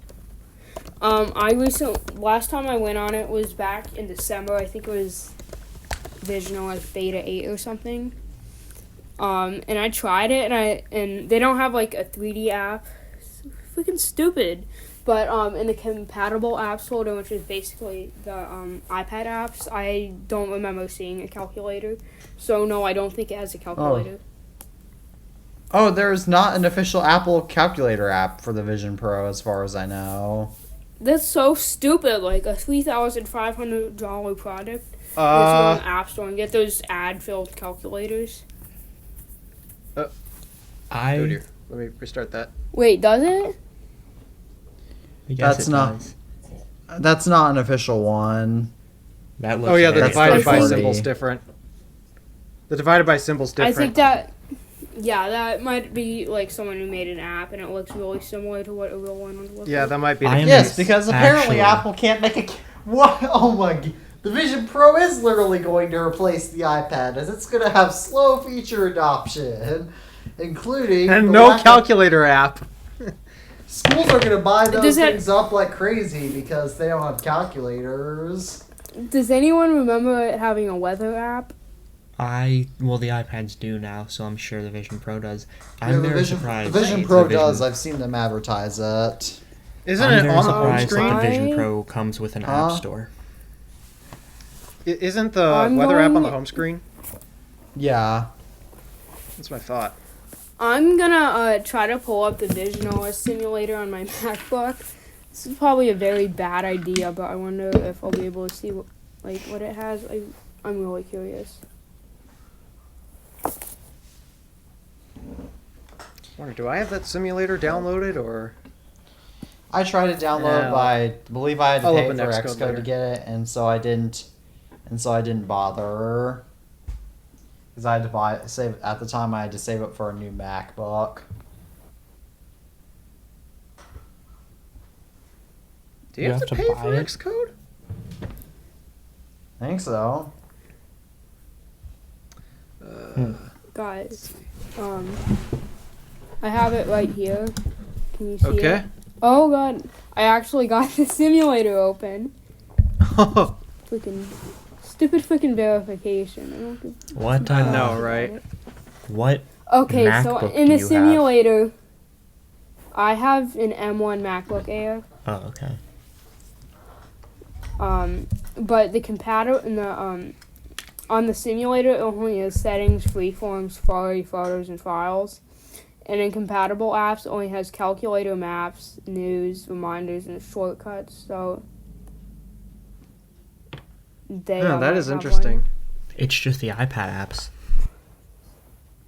Last time I went on it was back in December. I think it was Vision OS Beta 8 or something. And I tried it, and they don't have like a 3D app. It's freaking stupid. But in the compatible apps folder, which is basically the iPad apps, I don't remember seeing a calculator. So no, I don't think it has a calculator. Oh, there's not an official Apple calculator app for the Vision Pro, as far as I know. That's so stupid. Like a $3,500 product. If you go on the App Store and get those ad-filled calculators. Oh dear. Let me restart that. Wait, does it? I guess That's it not- does. That's not an official one. That looks Oh yeah, the very divided by funny. symbol's different. The divided by symbol's different. I think that might be like someone who made an app and it looks really similar to what a real one would look Yeah, like. that might be the I am- case. Yes, because apparently Actually- Apple can't make a. What? Oh my! The Vision Pro is literally going to replace the iPad, as it's going to have slow feature adoption, including And the no lack of- calculator app. Schools are going to buy those Does it- things up like crazy because they don't have calculators. Does anyone remember it having a weather app? Well, the iPads do now, so I'm sure the Vision Pro does. I'm Yeah, the very Vision, surprised. The Vision that Pro the Vision- does. I've seen them advertise it. Isn't I'm it very on the home surprised screen? that the Vision Why? Pro comes with an Huh? app store. Isn't the I'm weather app on going- the home screen? Yeah. That's my thought. I'm gonna try to pull up the Vision OS simulator on my MacBook. This is probably a very bad idea, but I wonder if I'll be able to see what it has. I'm really curious. Wonder, do I have that simulator downloaded or? I tried to download, Yeah. but I believe I had to I'll pay open for Xcode Xcode later. to get it, and so I didn't bother. Because I had to save at the time. I had to save up for a new MacBook. Do you have to pay buy for it? Xcode? I think so. Guys, I have it right here. Can you see Okay. it? Oh god, I actually got the simulator open. Freaking stupid freaking verification. I don't give What? I know, right? What? Okay, so MacBook in do the you have? simulator, I have an M1 MacBook Air. Oh, okay. But the on the simulator, it only has settings, freeform, Safari, photos, and files. And in compatible apps, it only has calculator, maps, news, reminders, and shortcuts. So Yeah, that might is have interesting. one. It's just the iPad apps.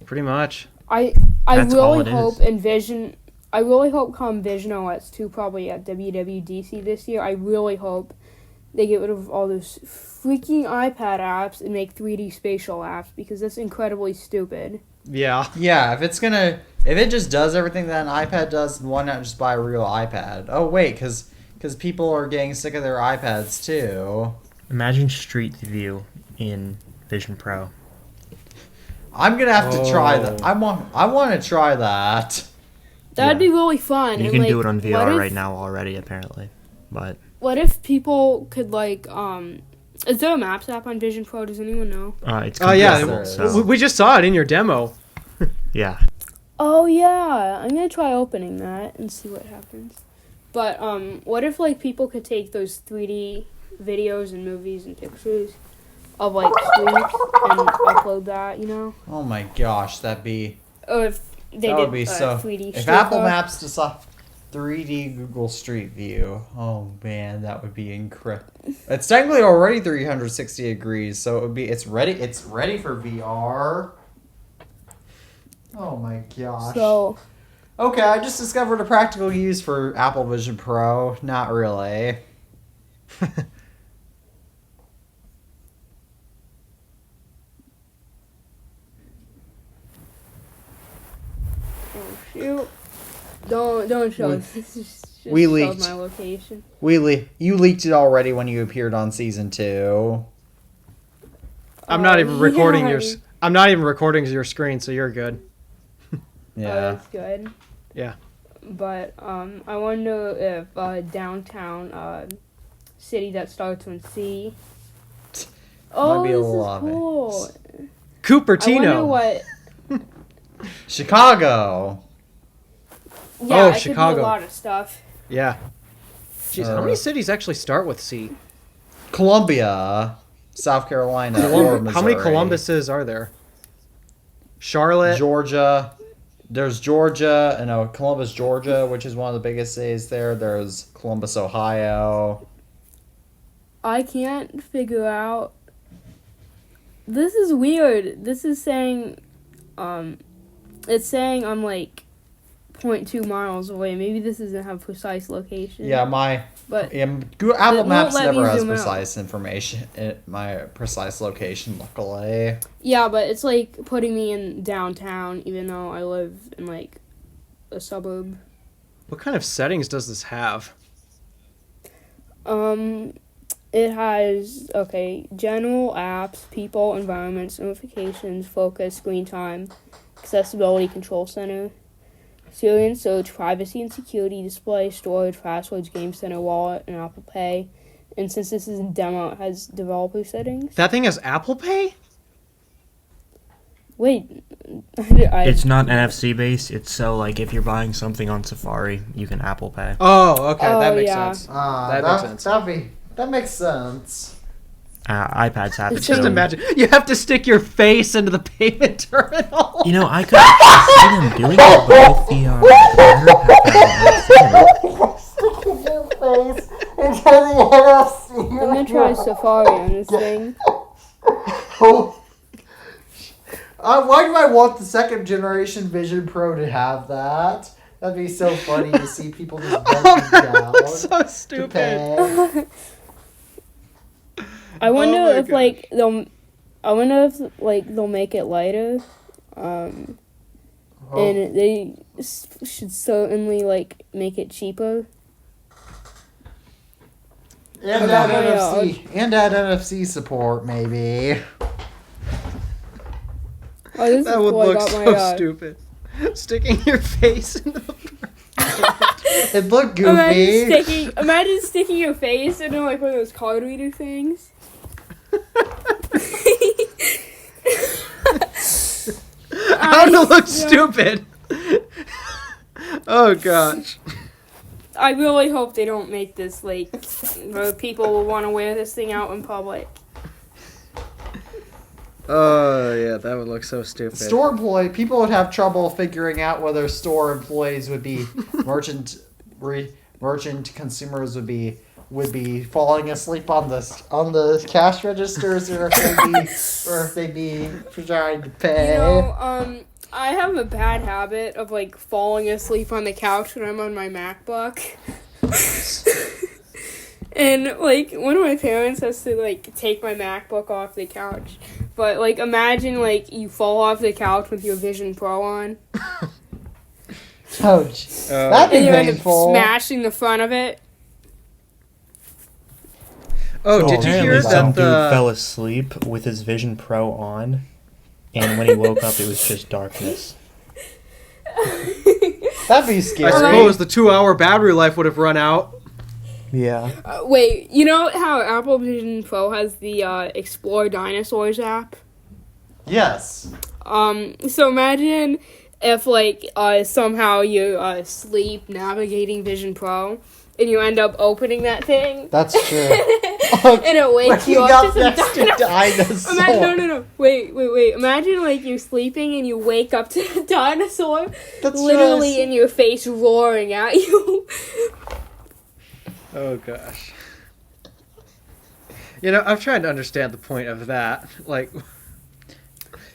Pretty much. I That's all really it hope is. I really hope come Vision OS 2 probably at WWDC this year. I really hope they get rid of all those freaking iPad apps and make 3D spatial apps because that's incredibly stupid. Yeah. Yeah, if it just does everything that an iPad does, then why not just buy a real iPad? Oh wait, because people are getting sick of their iPads too. Imagine Street View in Vision Pro. I'm gonna have to try that. Oh. I want to try that. That'd Yeah. be really fun. You and, can like, do it on what VR if- right now already, apparently. But What if people could is there a Maps app on Vision Pro? Does anyone know? it's Oh yeah, compatible, there is. so we just saw it in your demo. yeah. Oh yeah, I'm gonna try opening that and see what happens. But what if people could take those 3D videos and movies and pictures of streets and upload that, you know? Oh my gosh, that'd be Or if they that did would be so. 3D If stuff Apple up. Maps decide 3D Google Street View. Oh man, that would be incredible. It's technically already 360 degrees, so it would be. It's ready. It's ready for VR. Oh my gosh. So, Okay, I just discovered a practical use for Apple Vision Pro. Not really. oh shoot. Don't show us. This is just we shows leaked. my location. You leaked it already when you appeared on season 2. I'm not even recording yeah. your. I'm not even recording your screen, so you're good. Yeah. Oh, that's good. Yeah. But I wonder if downtown city that starts with C. Oh, Might be a this little is cool. I wonder Cupertino. what. Chicago. Yeah, it Chicago. could be a lot of stuff. Yeah. Jeez, how many cities actually start with C? Columbia, South Carolina, or Missouri. How many Columbuses are there? Charlotte. Georgia. There's Georgia, Columbus, Georgia, which is one of the biggest cities there. There's Columbus, Ohio. I can't figure out. This is weird. This is saying, it's saying I'm like 0.2 miles away. Maybe this doesn't have precise location. Yeah, but Apple it Maps won't let never me has zoom out. precise information. My precise location, luckily. Yeah, but it's like putting me in downtown, even though I live in like a suburb. What kind of settings does this have? It has general apps, people, environments, notifications, focus, screen time, accessibility control center, Siri and search, privacy and security, display, storage, passwords, game center, wallet, and Apple Pay. And since this is a demo, it has developer settings. That thing has Apple Pay? Wait, It's not NFC based. It's so like if you're buying something on Safari, you can Apple Pay. Oh, okay. That Oh, makes yeah. sense. That makes sense. That makes sense. iPads have it. It's Just too. imagine. You have to stick your face into the payment terminal. You know, I could actually see them doing it, but with the battery pack, I'm gonna try Safari on this thing. Why do I want the second generation Vision Pro to have that? That'd be so funny to see people just bending down That looks so to stupid. pay. I wonder my if gosh. they'll make it lighter, and they should certainly make it cheaper. And add NFC support, maybe. Oh, this That is would cool. I look got so my, stupid. Sticking your face into the. It looked goofy. Imagine sticking your face into one of those card reader things. How to look stupid. Oh gosh. I really hope they don't make this where people will want to wear this thing out in public. Oh yeah, that would look so stupid. People would have trouble figuring out whether store employees would be merchant consumers would be falling asleep on the cash registers or if they'd be trying to pay. I have a bad habit of falling asleep on the couch when I'm on my MacBook. And one of my parents has to take my MacBook off the couch. But imagine you fall off the couch with your Vision Pro on. Ouch. That'd be And you end up painful. smashing the front of it. Oh, So did you apparently hear some that dude fell asleep with his Vision Pro on, and when he woke up, it was just darkness. That'd be I scary. suppose the 2-hour battery life would have run out. Yeah. Wait, you know how Apple Vision Pro has the Explore Dinosaurs app? Yes. So imagine if somehow you sleep navigating Vision Pro and you end up opening that thing. That's true. and it wakes you Waking up up to next some to dinosaur. No. Wait. Imagine like you sleeping and you wake up to a dinosaur That's literally just- in your face roaring at you. Oh gosh. I'm trying to understand the point of that. Like,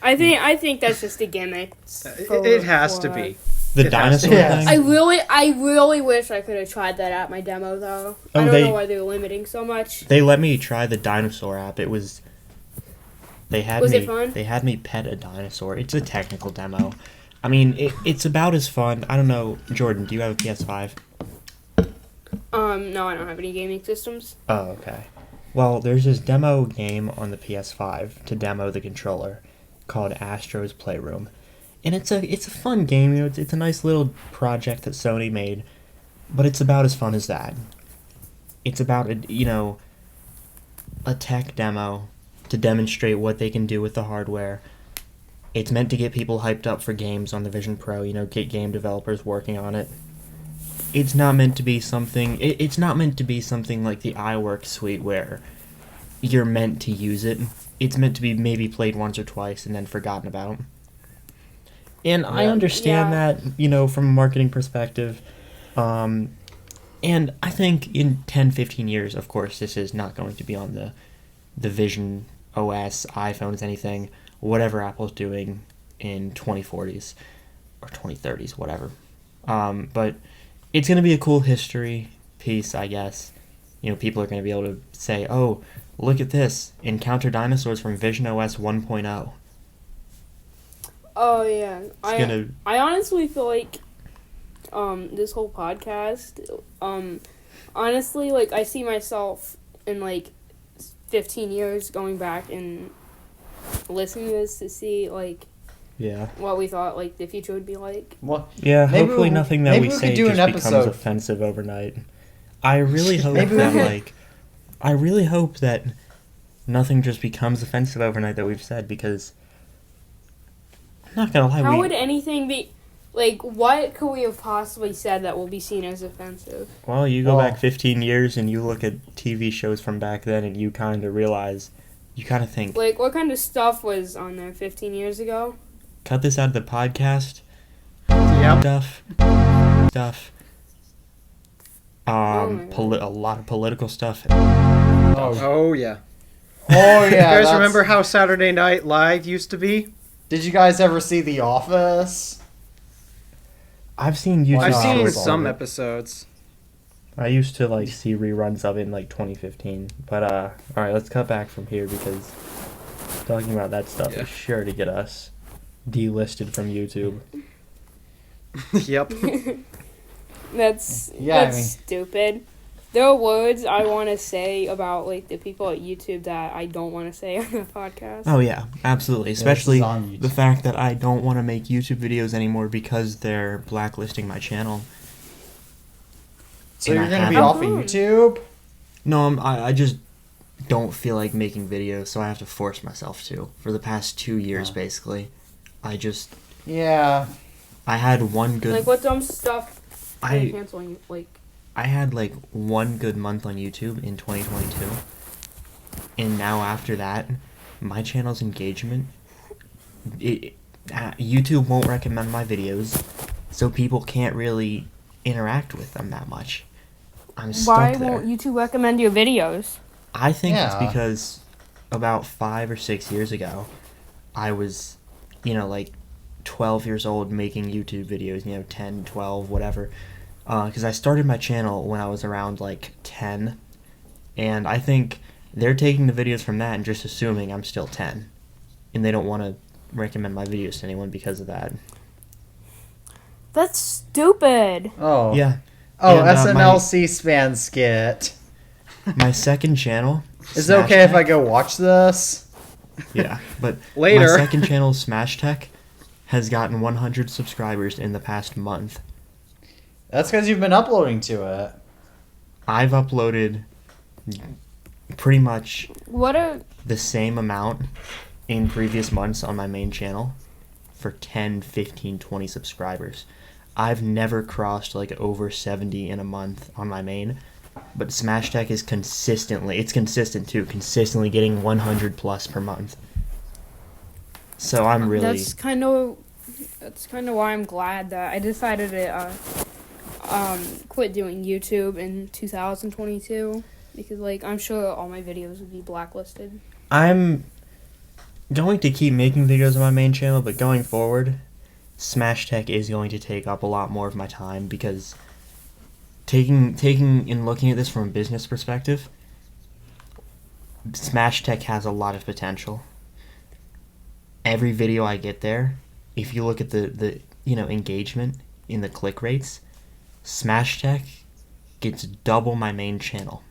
I think that's just a gimmick. it has to be. The It has to dinosaur be. Yes. thing? I really wish I could have tried that at my demo though. Oh, I don't they- know why they're limiting so much. They let me try the dinosaur app. It was. Was it fun? They had me pet a dinosaur. It's a technical demo. I mean, it's about as fun. I don't know, Jordan. Do you have a PS5? No, I don't have any gaming systems. Oh, okay. Well, there's this demo game on the PS5 to demo the controller called Astro's Playroom, and it's a fun game. It's a nice little project that Sony made, but it's about as fun as that. It's about a tech demo to demonstrate what they can do with the hardware. It's meant to get people hyped up for games on the Vision Pro. Get game developers working on it. It's not meant to be something. It's not meant to be something like the iWork suite where you're meant to use it. It's meant to be maybe played once or twice and then forgotten about. And I understand that, from a marketing perspective. And I think in 10, 15 years, of course, this is not going to be on the Vision OS, iPhones, anything, whatever Apple's doing in 2040s or 2030s, whatever. But it's going to be a cool history piece, I guess. People are going to be able to say, oh, look at this. Encounter dinosaurs from Vision OS 1.0. Oh yeah, I honestly feel like this whole podcast, honestly, like I see myself in like 15 years going back and listening to this to see like Yeah. what we thought like the future would be like. Well, Yeah, Maybe hopefully we- nothing that maybe we we say could do just an becomes episode. offensive overnight. I really hope Maybe we that, could- I really hope that nothing just becomes offensive overnight that we've said, because I'm not gonna lie, How would anything be like? What could we have possibly said that will be seen as offensive? well, you go Well- back 15 years and you look at TV shows from back then and you kind of realize, you kind of think, Like what kind of stuff was on there 15 years ago? cut this out of the podcast, Yep. stuff, my God. a lot of political stuff. Oh yeah. Oh yeah. You guys that's- remember how Saturday Night Live used to be? Did you guys ever see The Office? I've seen YouTube. I've Wow. seen videos some of it. episodes. I used to see reruns of it in 2015, but all right, let's cut back from here because talking about that stuff Yeah. is sure to get us delisted from YouTube. Yep. That's Yeah, that's I mean- stupid. There are words I want to say about like the people at YouTube that I don't want to say on the podcast. Oh yeah, absolutely. this is Especially on YouTube. the fact that I don't want to make YouTube videos anymore because they're blacklisting my channel. So And you're I gonna be haven't- off of YouTube? No, I just don't feel like making videos, so I have to force myself to. For the past 2 years, Oh. basically, I Yeah. had one good. Like what dumb stuff are you I canceling? Like I had like one good month on YouTube in 2022, and now after that, my channel's engagement, YouTube won't recommend my videos, so people can't really interact with them that much. I'm stuck why there. won't YouTube recommend your videos? I think it's Yeah. because about 5 or 6 years ago, I was, like 12 years old making YouTube videos, 10, 12, whatever. Because I started my channel when I was around like 10, and I think they're taking the videos from that and just assuming I'm still 10, and they don't want to recommend my videos to anyone because of that. That's stupid. Oh. Yeah. Oh, And, SNL C-SPAN skit. My second channel. Is it okay if Smash I go watch this? Tech- Yeah, but Later. my second channel, Smash Tech, has gotten 100 subscribers in the past month. That's because you've been uploading to it. I've uploaded pretty much What a the same amount in previous months on my main channel for 10, 15, 20 subscribers. I've never crossed like over 70 in a month on my main. but Smash Tech is consistently getting 100 plus per month. So I'm really... That's kind of why I'm glad that I decided to quit doing YouTube in 2022, because like I'm sure all my videos would be blacklisted. I'm going to keep making videos on my main channel, but going forward, Smash Tech is going to take up a lot more of my time, because taking and looking at this from a business perspective, Smash Tech has a lot of potential. Every video I get there, if you look at the engagement in the click rates, Smash Tech gets double my main channel.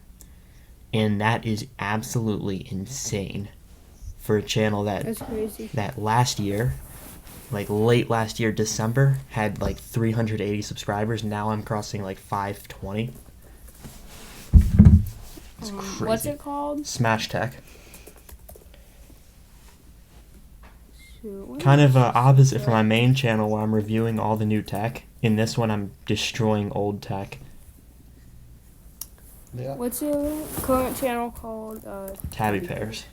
And that is absolutely insane for a channel That's crazy. that last year, like late last year, December, had like 380 subscribers. Now I'm crossing like 520. It's crazy. What's it called? Smash Tech. Shoot, Kind of opposite from my main channel where I'm reviewing all the new tech. In this one, I'm destroying old tech. Yeah. What's your current channel called? Tabby Pairs.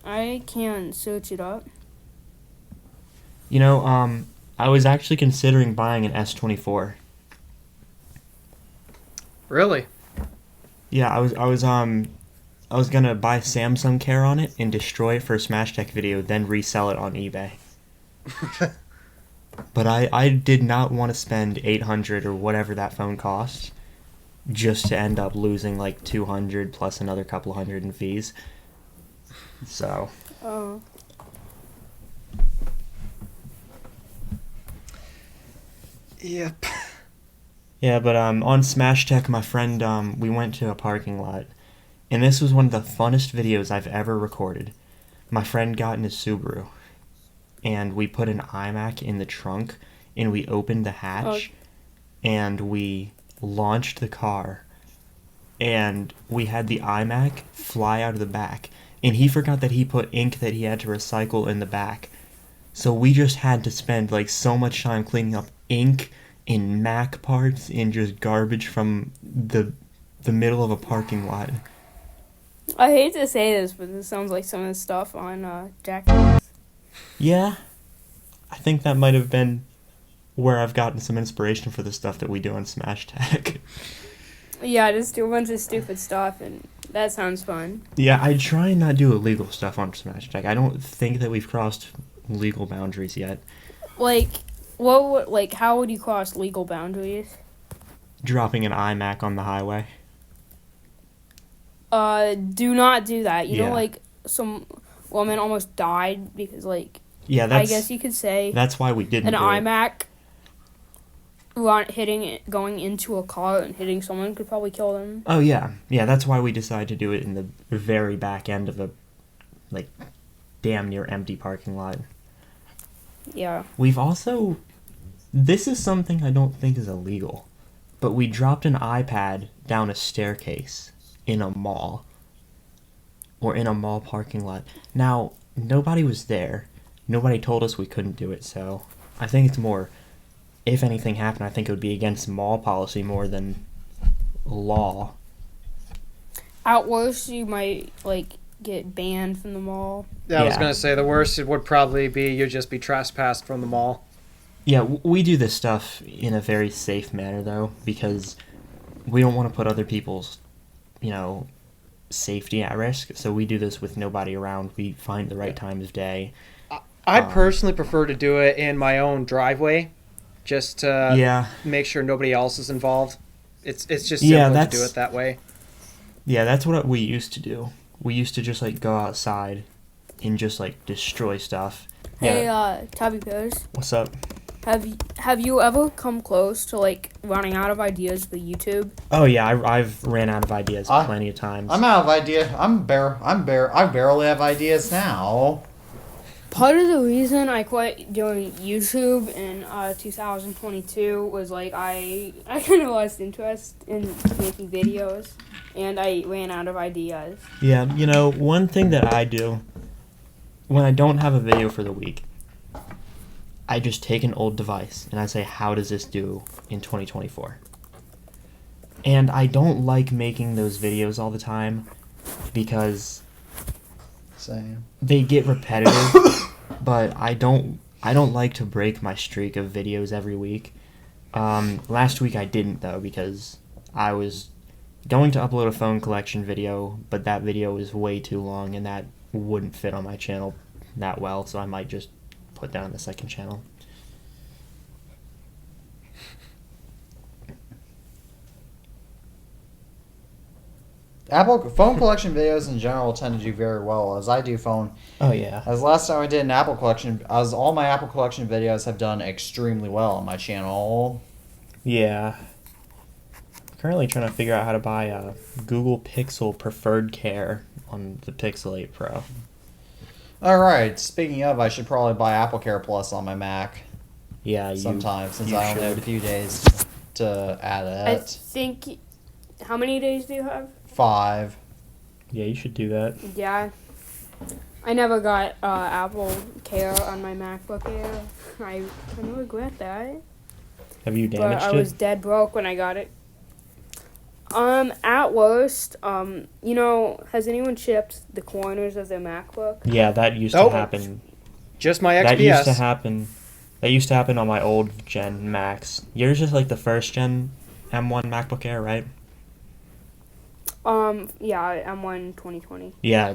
I can search it up. You know, I was actually considering buying an S24. Really? Yeah, I was gonna buy Samsung Care on it and destroy it for a Smash Tech video, then resell it on eBay. But I did not want to spend $800 or whatever that phone cost just to end up losing like $200 plus another couple hundred in fees. So. Oh. Yep. Yeah, but on Smash Tech, my friend, we went to a parking lot, and this was one of the funnest videos I've ever recorded. My friend got in his Subaru, and we put an iMac in the trunk, and we opened the hatch, and we launched the car, and we had the iMac fly out of the back, and he forgot that he put ink that he had to recycle in the back. So we just had to spend like so much time cleaning up ink and Mac parts and just garbage from the middle of a parking lot. I hate to say this, but this sounds like some of the stuff on Jackass. Yeah, I think that might have been where I've gotten some inspiration for the stuff that we do on Smash Tech. Yeah, just do a bunch of stupid stuff, and that sounds fun. Yeah, I try and not do illegal stuff on Smash Tech. I don't think that we've crossed legal boundaries yet. Like, how would you cross legal boundaries? Dropping an iMac on the highway. Do not do that. You Yeah. know, like, some woman almost died because, like, Yeah, I guess you could say that's why we didn't an do it. iMac going into a car and hitting someone could probably kill them. Oh, yeah. Yeah, that's why we decided to do it in the very back end of a, like, damn near empty parking lot. Yeah. We've also... This is something I don't think is illegal, but we dropped an iPad down a staircase in a mall. Or in a mall parking lot. Now, nobody was there. Nobody told us we couldn't do it, so I think it's more... If anything happened, I think it would be against mall policy more than law. At worst, you might, like, get banned from the mall. Yeah, I was Yeah. going to say the worst it would probably be you'd just be trespassed from the mall. Yeah, we do this stuff in a very safe manner, though, because we don't want to put other people's, safety at risk. So we do this with nobody around. We find the right time of day. I personally prefer to do it in my own driveway, just to Yeah. make sure nobody else is involved. It's just Yeah, simpler to that's- do it that way. Yeah, that's what we used to do. We used to just, go outside and just, destroy stuff. Hey, Yeah. Tabby Bears, What's up? have you ever come close to, like, running out of ideas for YouTube? Oh, yeah, I've ran out of ideas plenty of times. I'm out of idea. I barely have ideas now. Part of the reason I quit doing YouTube in 2022 was, like, I kind of lost interest in making videos, and I ran out of ideas. Yeah, one thing that I do when I don't have a video for the week, I just take an old device and I say, how does this do in 2024? And I don't like making those videos all the time because Same. they get repetitive, but I don't like to break my streak of videos every week. Last week I didn't, though, because I was going to upload a phone collection video, but that video was way too long and that wouldn't fit on my channel that well, so I might just put that on the second channel. Apple phone collection videos in general tend to do very well, as I do phone. Oh yeah. As last time I did an Apple collection, as all my Apple collection videos have done extremely well on my channel. Yeah. Currently trying to figure out how to buy a Google Pixel Preferred Care on the Pixel 8 Pro. Alright, speaking of, I should probably buy Apple Care Plus on my Mac Yeah, sometime, since you I only have a should. few days to add I it. think. How many days do you have? 5. Yeah, you should do that. Yeah. I never got Apple Care on my MacBook Air. I kind of regret that. Have you But damaged I it? was dead broke when I got it. At worst, has anyone chipped the corners of their MacBook? Yeah, that used Oh. to happen. Just my XPS. That used to happen. That used to happen on my old gen Macs. Yours is like the first gen M1 MacBook Air, right? Yeah, M1 2020. Yeah,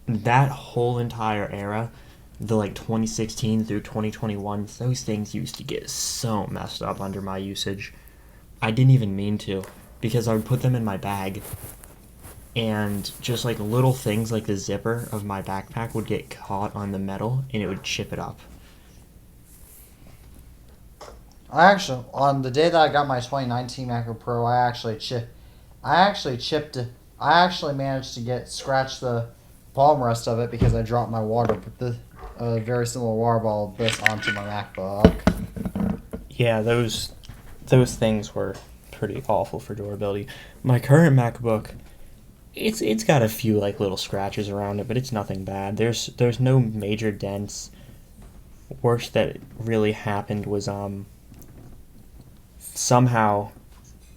that whole entire era, the like 2016 through 2021, those things used to get so messed up under my usage. I didn't even mean to, because I would put them in my bag, and just like little things like the zipper of my backpack would get caught on the metal, and it would chip it up. On the day that I got my 2019 MacBook Pro, I actually managed to scratch the palm rest of it because I dropped my a very similar water bottle this onto my MacBook. Yeah, those things were pretty awful for durability. My current MacBook, it's got a few like little scratches around it, but it's nothing bad. There's no major dents. Worst that really happened was somehow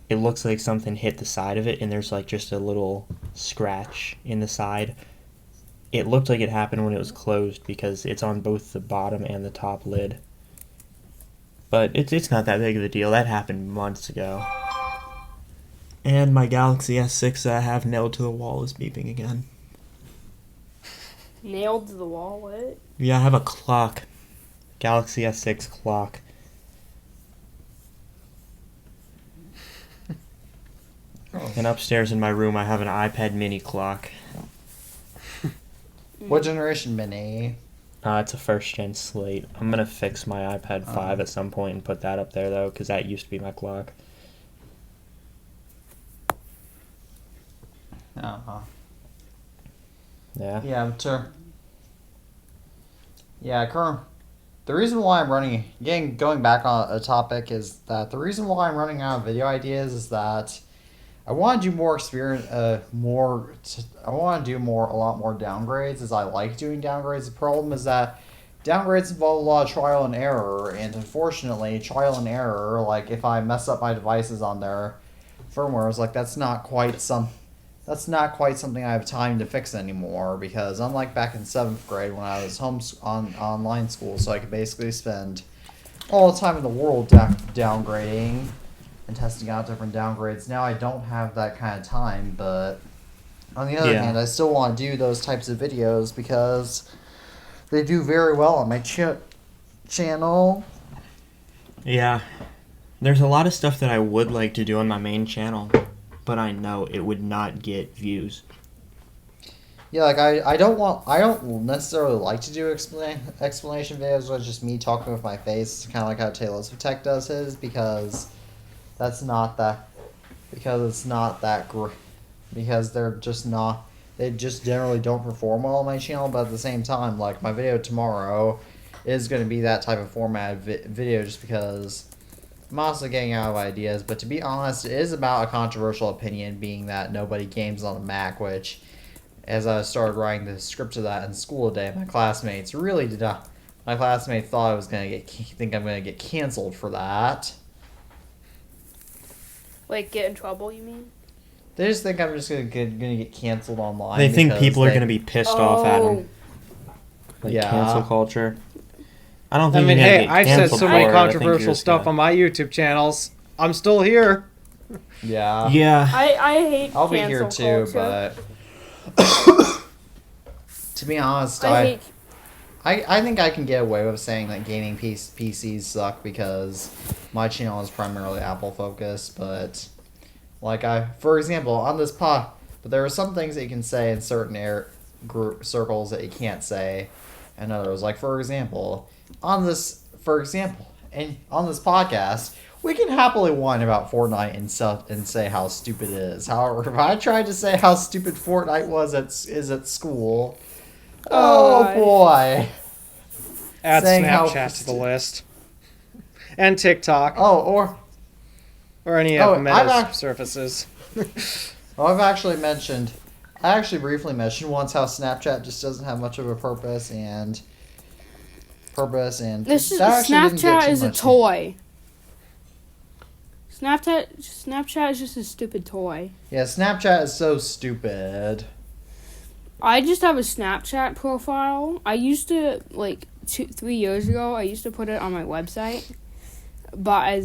it looks like something hit the side of it and there's like just a little scratch in the side. It looked like it happened when it was closed because it's on both the bottom and the top lid. But it's not that big of a deal. That happened months ago. And my Galaxy S6 that I have nailed to the wall is beeping again. Nailed to the wall, what? Yeah, I have a clock. Galaxy S6 clock. And upstairs in my room I have an iPad mini clock. What generation mini? It's a first gen Slate. I'm gonna fix my iPad 5 at some point and put that up there though, because that used to be my clock. Uh-huh. Yeah. The reason why I'm running, going back on a topic, is that the reason why I'm running out of video ideas is that I want to do more I want to do a lot more downgrades, as I like doing downgrades. The problem is that downgrades involve a lot of trial and error, and unfortunately, trial and error, like if I mess up my devices on their firmwares, like that's not quite something I have time to fix anymore, because unlike back in 7th grade when I was online school, so I could basically spend all the time in the world downgrading and testing out different downgrades. Now I don't have that kind of time, but on the other hand, I still want to do those types of videos because they do very well on my channel. Yeah. There's a lot of stuff that I would like to do on my main channel, but I know it would not get views. Yeah, like I don't necessarily like to do explanation videos where it's just me talking with my face, kind of like how Taylor's Tech does his, because it's not that great, because they just generally don't perform well on my channel. But at the same time, like my video tomorrow is going to be that type of format video, just because I'm also getting out of ideas. But to be honest, it is about a controversial opinion, being that nobody games on a Mac, which, as I started writing the script of that in school today, my classmates really did not My classmate thought I was think I'm gonna get canceled for that. Like, get in trouble, you mean? They just think I'm just gonna get canceled online. They think because people are going to be pissed off at them. Like Yeah. cancel culture. I don't I think mean, you're gonna hey, get I've said canceled so for many it. I think you're controversial just stuff gonna- on my YouTube channels. I'm still here. Yeah. Yeah. I hate I'll be cancel here too, culture. but to be honest, I hate I think I can get away with saying that gaming PCs suck because my channel is primarily Apple focused. But for example, on this pod, but there are some things that you can say in certain group circles that you can't say in others. Like for example, on this podcast, we can happily whine about Fortnite and say how stupid it is. However, if I tried to say how stupid Fortnite is at school, oh boy. Add Saying how- Snapchat to the list. And TikTok. Oh, Or any Oh, of Meta's I've ac- surfaces. I actually briefly mentioned once how Snapchat just doesn't have much of a purpose and This is, that actually didn't get Snapchat too is a much- toy. Snapchat is just a stupid toy. Yeah, Snapchat is so stupid. I just have a Snapchat profile. I used to, 3 years ago, I used to put it on my website. But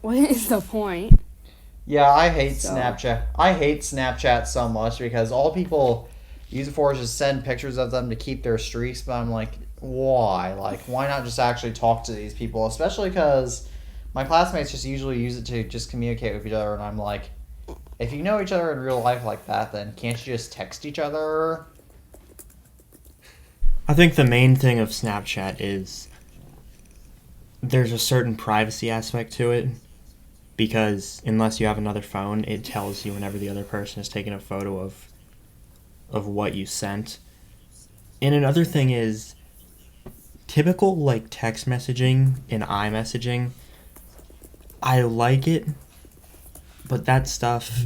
what is the point? Yeah, I hate So- Snapchat. I hate Snapchat so much because all people use it for is just send pictures of them to keep their streaks. But I'm like, why? Why not just actually talk to these people? Especially because my classmates just usually use it to just communicate with each other. And I'm like, if you know each other in real life like that, then can't you just text each other? I think the main thing of Snapchat is there's a certain privacy aspect to it because unless you have another phone, it tells you whenever the other person is taking a photo of what you sent. And another thing is typical text messaging and iMessaging. I like it, but that stuff,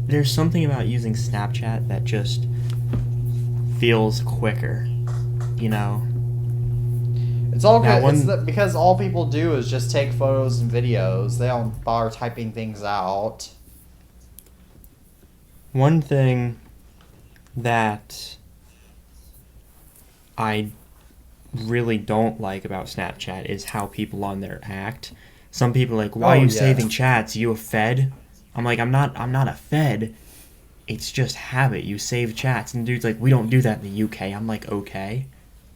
there's something about using Snapchat that just feels quicker, you know? It's all That good. one- Because all people do is just take photos and videos. They don't bother typing things out. One thing that I really don't like about Snapchat is how people on there act. Some people are like, why are Oh, you yeah. saving chats? You a fed? I'm like, I'm not a fed. It's just habit. You save chats. And the dude's like, we don't do that in the UK. I'm like, okay.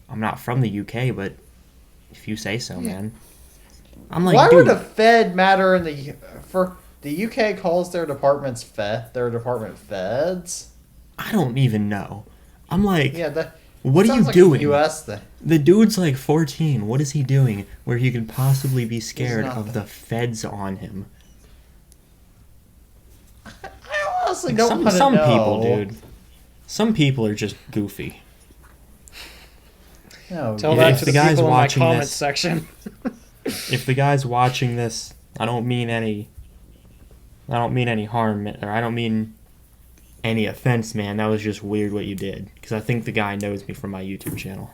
I'm not from the UK, but if you say so, man. I'm like, Why dude, would a Fed matter in the UK calls their departments their department feds? I don't even know. I'm like, Yeah, that what are sounds you like doing? A US thing. The dude's like 14. What is he doing where he could possibly be scared of nothing. the feds on him? I honestly Like, don't some want to know. people, dude. Some people are just goofy. No, Tell If that to the the guy's people in my watching comments this- section. If the guy's watching this, I don't mean any harm, or I don't mean any offense, man. That was just weird what you did, because I think the guy knows me from my YouTube channel.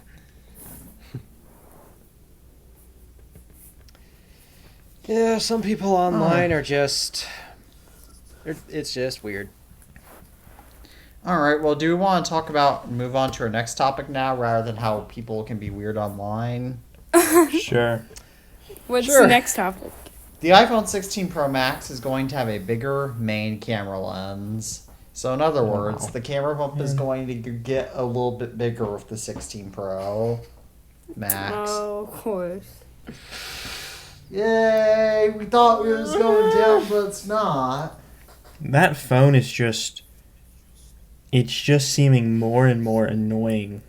Yeah, some people online are just... It's just weird. All right. Well, do we want to move on to our next topic now, rather than how people can be weird online? Sure. What's Sure. the next topic? The iPhone 16 Pro Max is going to have a bigger main camera lens. So in other words, Wow. the camera bump is going to get a little bit bigger with the 16 Pro Max. Oh, of course. Yay! We thought it was going down, but it's not. That phone is it's just seeming more and more annoying.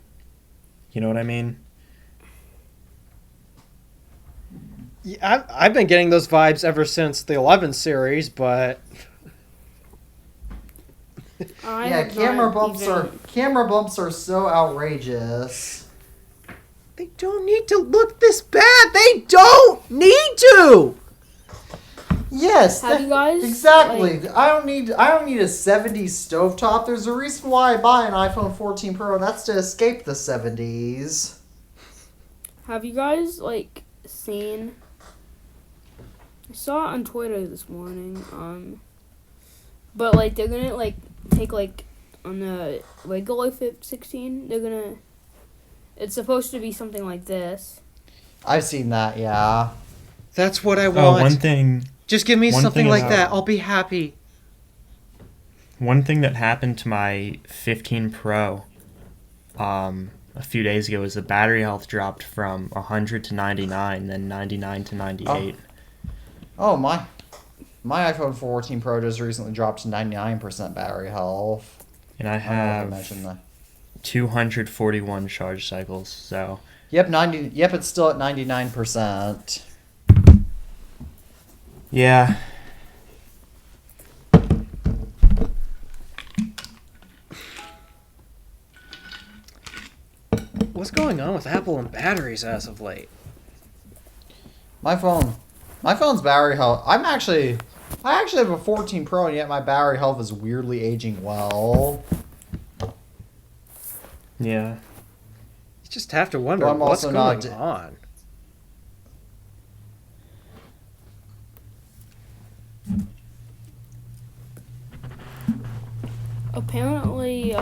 You know what I mean? Yeah, I've been getting those vibes ever since the 11 series, but I Yeah, have camera not camera bumps are so outrageous. they don't need to look this bad. They don't need to. Yes, Have you guys, exactly. I don't need a 70s stovetop. There's a reason why I buy an iPhone 14 Pro, and that's to escape the 70s. have you guys like seen? I saw it on Twitter this morning. But like they're gonna like take like on the regular 16. They're gonna. It's supposed to be something like this. I've seen that. Yeah. That's what I Oh, want. one thing. Just give me one something thing like about- that. I'll be happy. One thing that happened to my 15 Pro a few days ago is the battery health dropped from 100 to 99, then 99 to 98. Oh, my iPhone 14 Pro just recently dropped to 99% battery health. And I I have mentioned that. 241 charge cycles, so... Yep, it's still at 99%. Yeah. What's going on with Apple and batteries as of late? My phone's battery health. I actually have a 14 Pro, and yet my battery health is weirdly aging well. Yeah. You just have to wonder Well, I'm what's also going not- on. Apparently,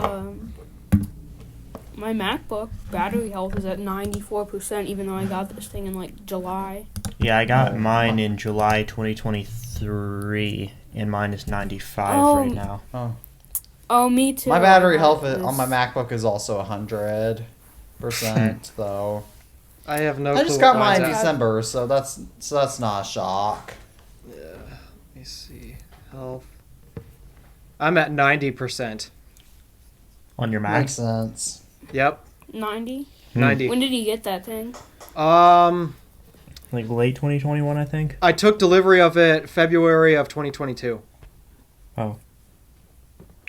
my MacBook battery health is at 94%, even though I got this thing in like July. Yeah, I got mine in July 2023, and mine is 95 right now. Oh, me too. My battery I health got on my this. MacBook is also 100%, though. I have no I clue. just got what mine in mine's at. December, so that's not a shock. Yeah. Let me see. Health. I'm at 90%. On your Mac? Makes sense. Yep. 90? 90. When did you get that thing? Like late 2021, I think? I took delivery of it February of 2022. Oh.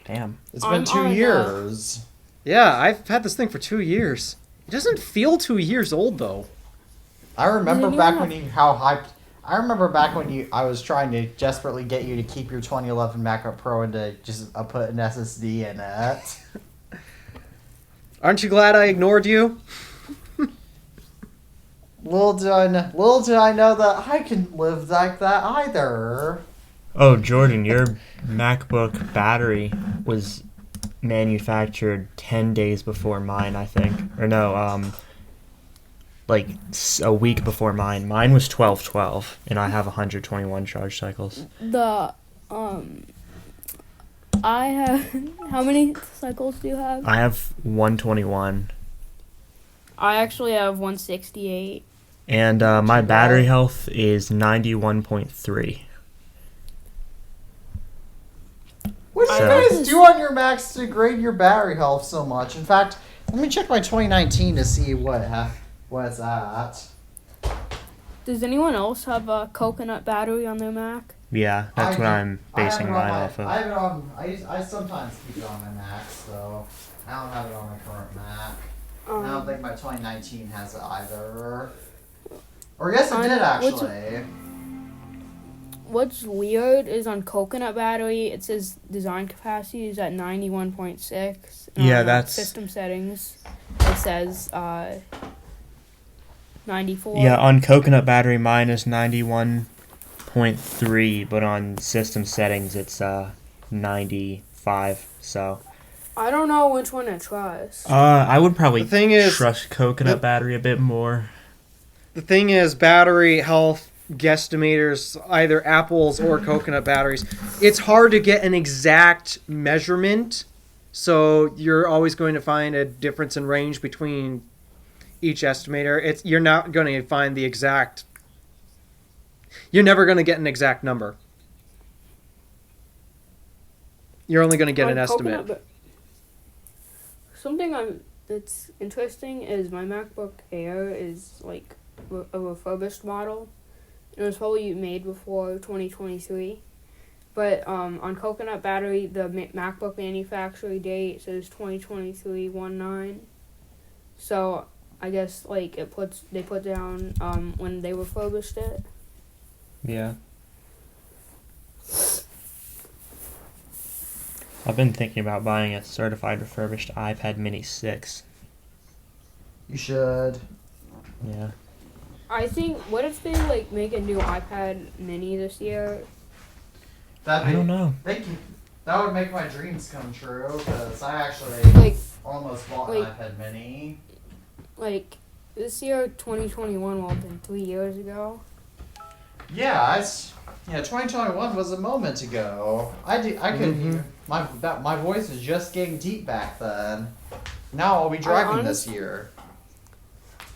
Damn. It's been I'm 2 on, years. Yeah, I've had this thing for 2 years. It doesn't feel 2 years old though. I remember Does back anyone when I was trying to desperately get you to keep your 2011 MacBook Pro and to just put an SSD in it. Aren't you glad I ignored you? Little did I know that I can live like that either. Oh, Jordan, your MacBook battery was manufactured 10 days before mine, I think. Or no, like a week before mine. Mine was 12/12, and I have 121 charge cycles. I have. How many cycles do you have? I have 121. I actually have 168. And my battery health is 91.3. What do So- you guys do on your Macs to degrade your battery health so much? In fact, let me check my 2019 to see what it's at. Does anyone else have a coconut battery on their Mac? Yeah, that's what I'm basing I have it on mine my- off of. I have it on. I sometimes keep it on my Mac, so I don't have it on my current Mac. I don't think my 2019 has it either. Or yes, it On- did what's- actually. What's weird is on coconut battery, it says design capacity is at 91.6. and Yeah, on that's- system settings. It says 94. Yeah, on coconut battery, mine is 91.3, but on system settings, it's 95. So, I don't know which one to trust. I would probably The thing is- trust coconut battery a bit more. The thing is, battery health guesstimators, either Apple's or coconut batteries, it's hard to get an exact measurement. So you're always going to find a difference in range between each estimator. You're not going to find the exact. You're never going to get an exact number. You're only going to get On an estimate. coconut that's interesting is my MacBook Air is like a refurbished model. It was probably made before 2023. But on coconut battery, the MacBook manufacturer date says 2023-19. So I guess like they put down when they refurbished it. Yeah. I've been thinking about buying a certified refurbished iPad Mini 6. You should. Yeah. I think, what if they like make a new iPad Mini this year? I don't know. Thank you. That would make my dreams come true because I actually Like, almost bought an iPad Mini. like this year, 2021 will have been 3 years ago. Yeah, 2021 was a moment ago. I couldn't even. My voice was just getting deep back then. Now I'll be driving this year.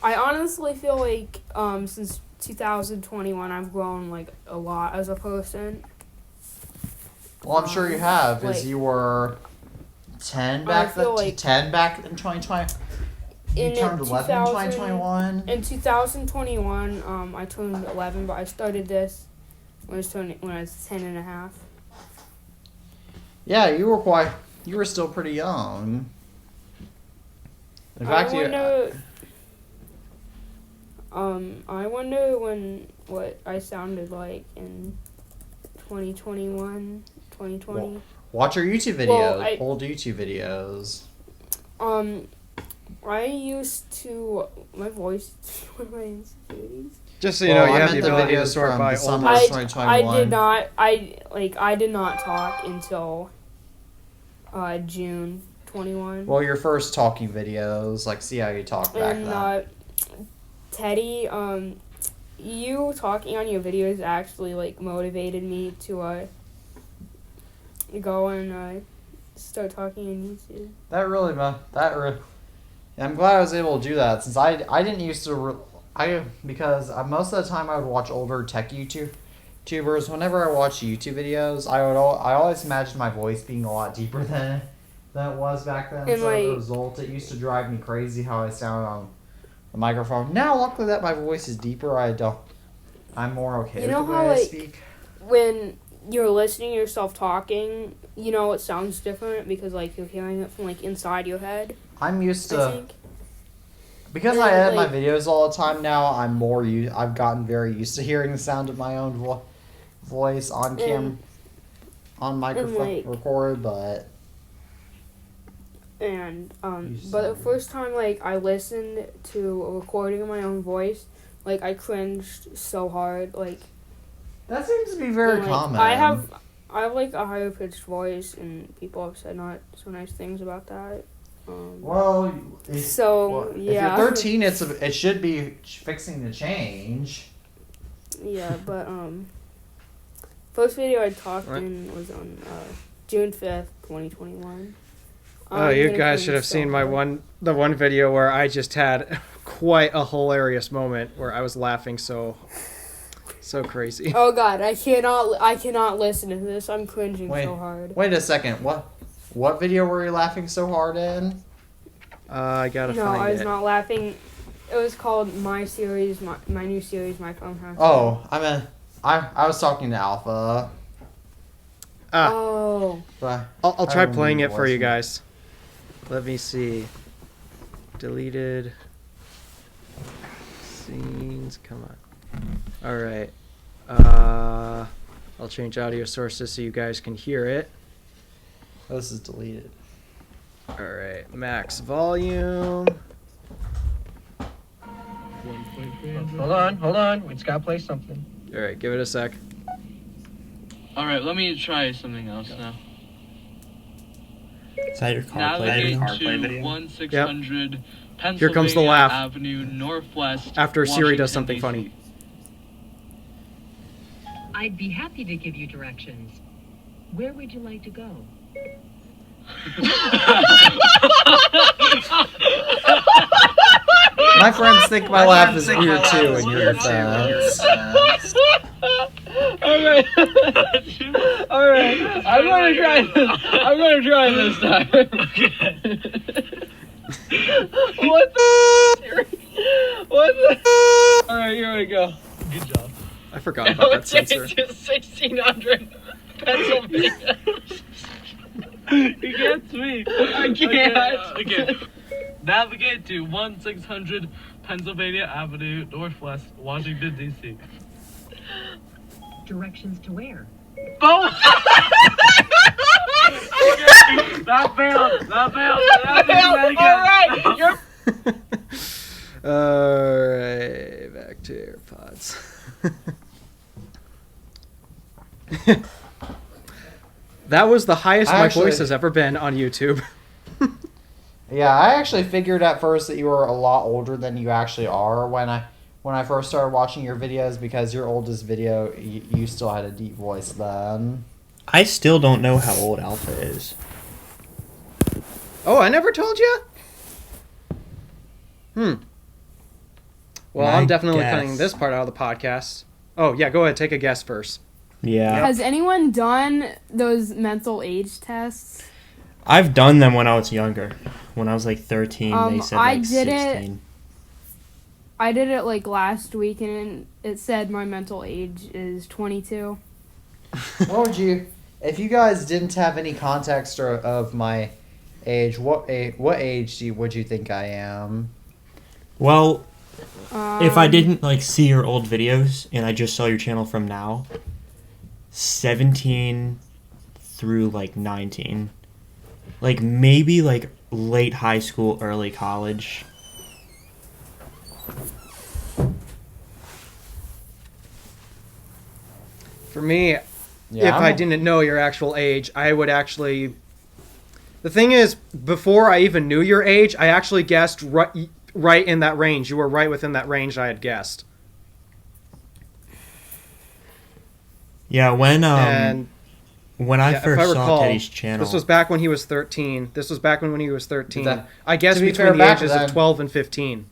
I honestly feel like since 2021 I've grown like a lot as a person. Well, I'm sure you have, because like, you were 10 back then. like 10 back in 2020. You turned 11 in 2021. In 2021, I turned 11, but I started this when I was 10 and a half. Yeah, you were still pretty young. In fact, I wonder what I sounded like in 2021, 2020. Well, watch our YouTube videos, old YouTube videos. I used to my voice. One of my insecurities. Just so you know, you have the ability to sort by summer older. 2021. I did not talk until June 21. Well, your first talking videos, like see how you talk back then. Teddy, you talking on your videos actually like motivated me to go and start talking on YouTube. I'm glad I was able to do that since I didn't used to. Because most of the time I would watch older tech YouTubers. Whenever I watch YouTube videos, I always imagine my voice being a lot deeper than it was back then. And so as a result, it used to drive me crazy how I sound on the microphone. Now, luckily that my voice is deeper, I'm more okay with the way I speak. When you're listening to yourself talking, it sounds different because like you're hearing it from like inside your head. I'm used to. I think. Because I edit my videos all the time now, I've gotten very used to hearing the sound of my own voice on on microphone recorded, but. But the first time I listened to a recording of my own voice, I cringed so hard. That seems to be very common. I have a higher pitched voice, and people have said not so nice things about that. If you're 13, it should be fixing to change. Yeah, but first video I talked in was on June 5th, 2021. Oh, you guys should have seen the one video where I just had quite a hilarious moment where I was laughing so crazy. Oh God, I cannot listen to this. I'm cringing so hard. Wait a second. What video were you laughing so hard in? I gotta find it. No, I was not laughing. It was called my new series, My Phone Has. Oh, I was talking to Alpha. Oh. I'll try playing it for you guys. Let me see. Deleted scenes. Come on. All right. I'll change audio sources so you guys can hear it. Oh, this is deleted. All right. Max volume. Hold on. We just gotta play something. All right. Give it a sec. All right, let me try something else now. Is that your Navigate CarPlay video? to 1600 Yep. Pennsylvania Here comes the laugh. Avenue Northwest. After Siri does Washington, something DC. funny. I'd be happy to give you directions. Where would you like to go? My friends think my laugh is weird too in your defense. Alright. Alright. I'm gonna try this time. What the What the Alright, here we go. Good job. I forgot about that sensor. To 1600 Pennsylvania. You can't speak. I can't. Okay. Navigate to 1600 Pennsylvania Avenue Northwest, Washington, D.C. Directions to where? Both! That failed. Alright! All right. nuts. That was the highest my voice has ever been on YouTube. Yeah, I actually figured at first that you were a lot older than you actually are when I first started watching your videos, because your oldest video, you still had a deep voice then. I still don't know how old Alpha is. Oh, I never told you? Well, My I'm definitely guess. cutting this part out of the podcast. Oh, yeah, go ahead. Take a guess first. Yeah. Has anyone done those mental age tests? I've done them when I was younger. When I was like 13, they said I like did 16. I did it like last week, and it said my mental age is 22. What would you, if you guys didn't have any context of my age, what age would you think I am? Well, if I Um, didn't like see your old videos and I just saw your channel from now, 17 through like 19. Like maybe like late high school, early college. For me, Yeah, if I didn't know your actual age, I would actually... The thing is, before I even knew your age, I actually guessed right in that range. You were right within that range I had guessed. Yeah, when And I yeah, if first I saw recall, Teddy's channel, this was back when he was 13. This was back when he was 13. I guessed to be between fair, the back ages then- of 12 and 15.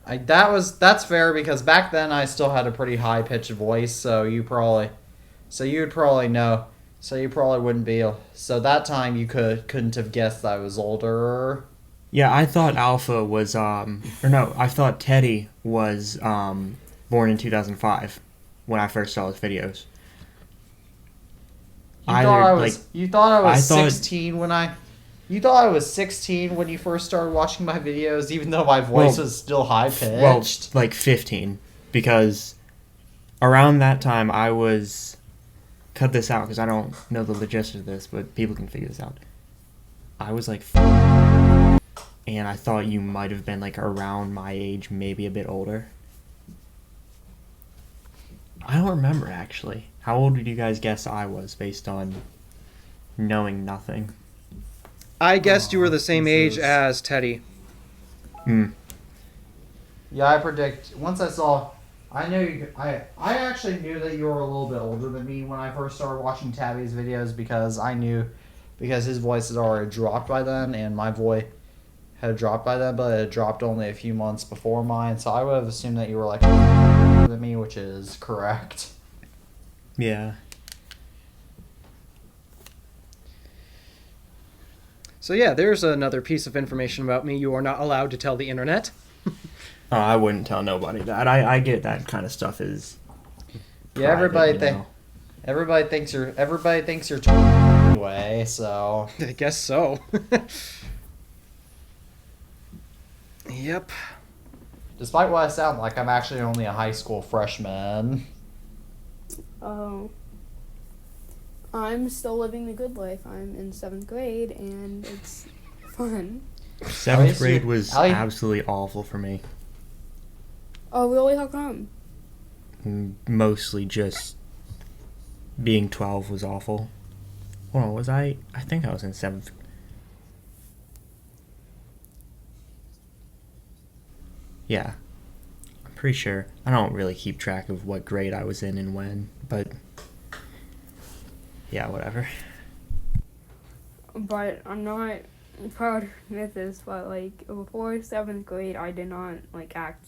That's fair, because back then I still had a pretty high pitched voice, so you would probably know. So you probably wouldn't be. So that time you couldn't have guessed that I was older. yeah, I thought Alpha was I thought Teddy was born in 2005 when I first saw his videos. You thought I was 16 when you thought I was 16 when you first started watching my videos, even though my voice was still high pitched. Well, like 15, because around that time I was... Cut this out because I don't know the logistics of this, but people can figure this out. I was like 4, and I thought you might have been like around my age, maybe a bit older. I don't remember actually. How old did you guys guess I was based on knowing nothing? I guessed you were the same age is- as Teddy. Yeah, I predict once I saw. I knew I actually knew that you were a little bit older than me when I first started watching Tabby's videos, because his voice had already dropped by then, and my voice had dropped by then, but it had dropped only a few months before mine. So I would have assumed that you were like older than me, which is correct. Yeah. So yeah, there's another piece of information about me you are not allowed to tell the internet. Oh, I wouldn't tell nobody that. I get that kind of stuff is. Yeah, private, everybody thinks you're 20 anyway. So I guess so. Yep. despite what I sound like, I'm actually only a high school freshman. Oh. I'm still living the good life. I'm in 7th grade, and it's fun. 7th grade was Ali- absolutely awful for me. Oh, really? How come? Mostly just being 12 was awful. Hold on, was I think I was in 7th. Yeah. I'm pretty sure. I don't really keep track of what grade I was in and when, but yeah, whatever. But I'm not proud to admit this, but like before 7th grade, I did not like act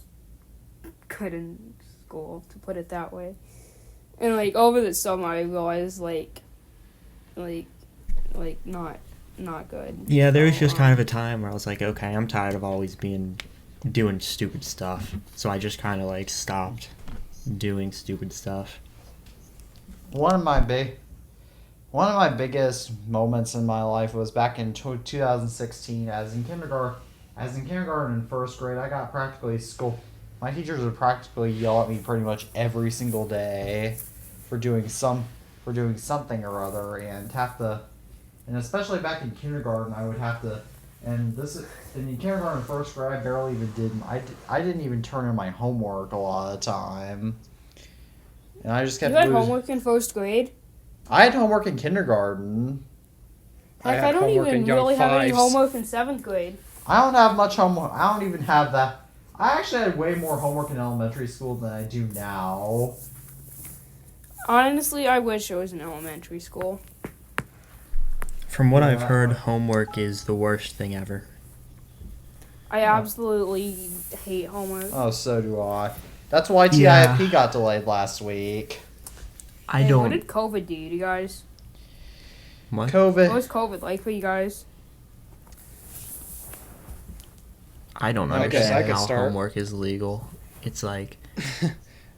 good in school, to put it that way. And like over the summer, I realized like not good. Yeah, there was So, just kind of a time where I was like, okay, I'm tired of always doing stupid stuff. So I just kind of like stopped doing stupid stuff. One of my biggest moments in my life was back in 2016, as in kindergarten and first grade. I got practically school. My teachers would practically yell at me pretty much every single day for doing something or other, and especially back in kindergarten, I would have to And in kindergarten and first grade, I barely even did. I didn't even turn in my homework a lot of the time. And I just kept. You had homework in first grade? I had homework in kindergarten. Heck, had I don't homework even in young really have any fives. homework in 7th grade. I don't have much homework. I don't even have that. I actually had way more homework in elementary school than I do now. Honestly, I wish it was in elementary school. From what I've heard, homework is the worst thing ever. I absolutely hate homework. Oh, so do I. That's why TIFP Yeah. got delayed last week. I Hey, don't. What did COVID do to you guys? What? What COVID. was COVID like for you guys? I don't Okay, understand I could how start. homework is legal. It's like,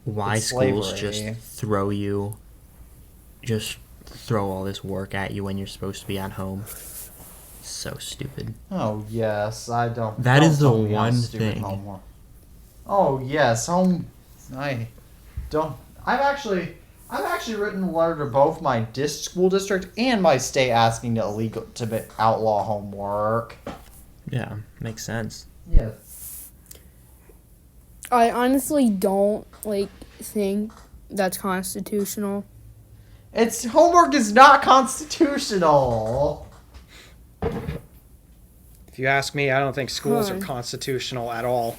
why It's schools slavery. just throw all this work at you when you're supposed to be at home. So stupid. Oh yes, I don't. That don't is the tell me how one stupid thing. homework. Oh yes, I don't. I've actually written a letter to both my school district and my state asking to outlaw homework. Yeah, makes sense. Yeah. I honestly don't think that's constitutional. Homework is not constitutional. If you ask me, I don't think schools are constitutional at all.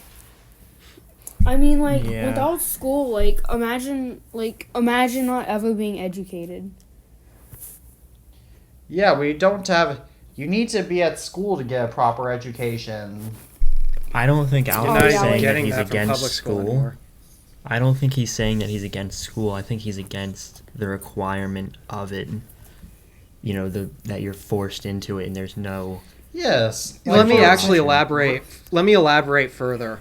I mean, Yeah. without school, imagine not ever being educated. Yeah, we don't have. You need to be at school to get a proper education. I don't think You're Alex not is even saying that getting he's that from against public school school. anymore. I don't think he's saying that he's against school. I think he's against the requirement of it. You know, that you're forced into it and there's no... Yes. Let me for actually example- elaborate. Let me elaborate further.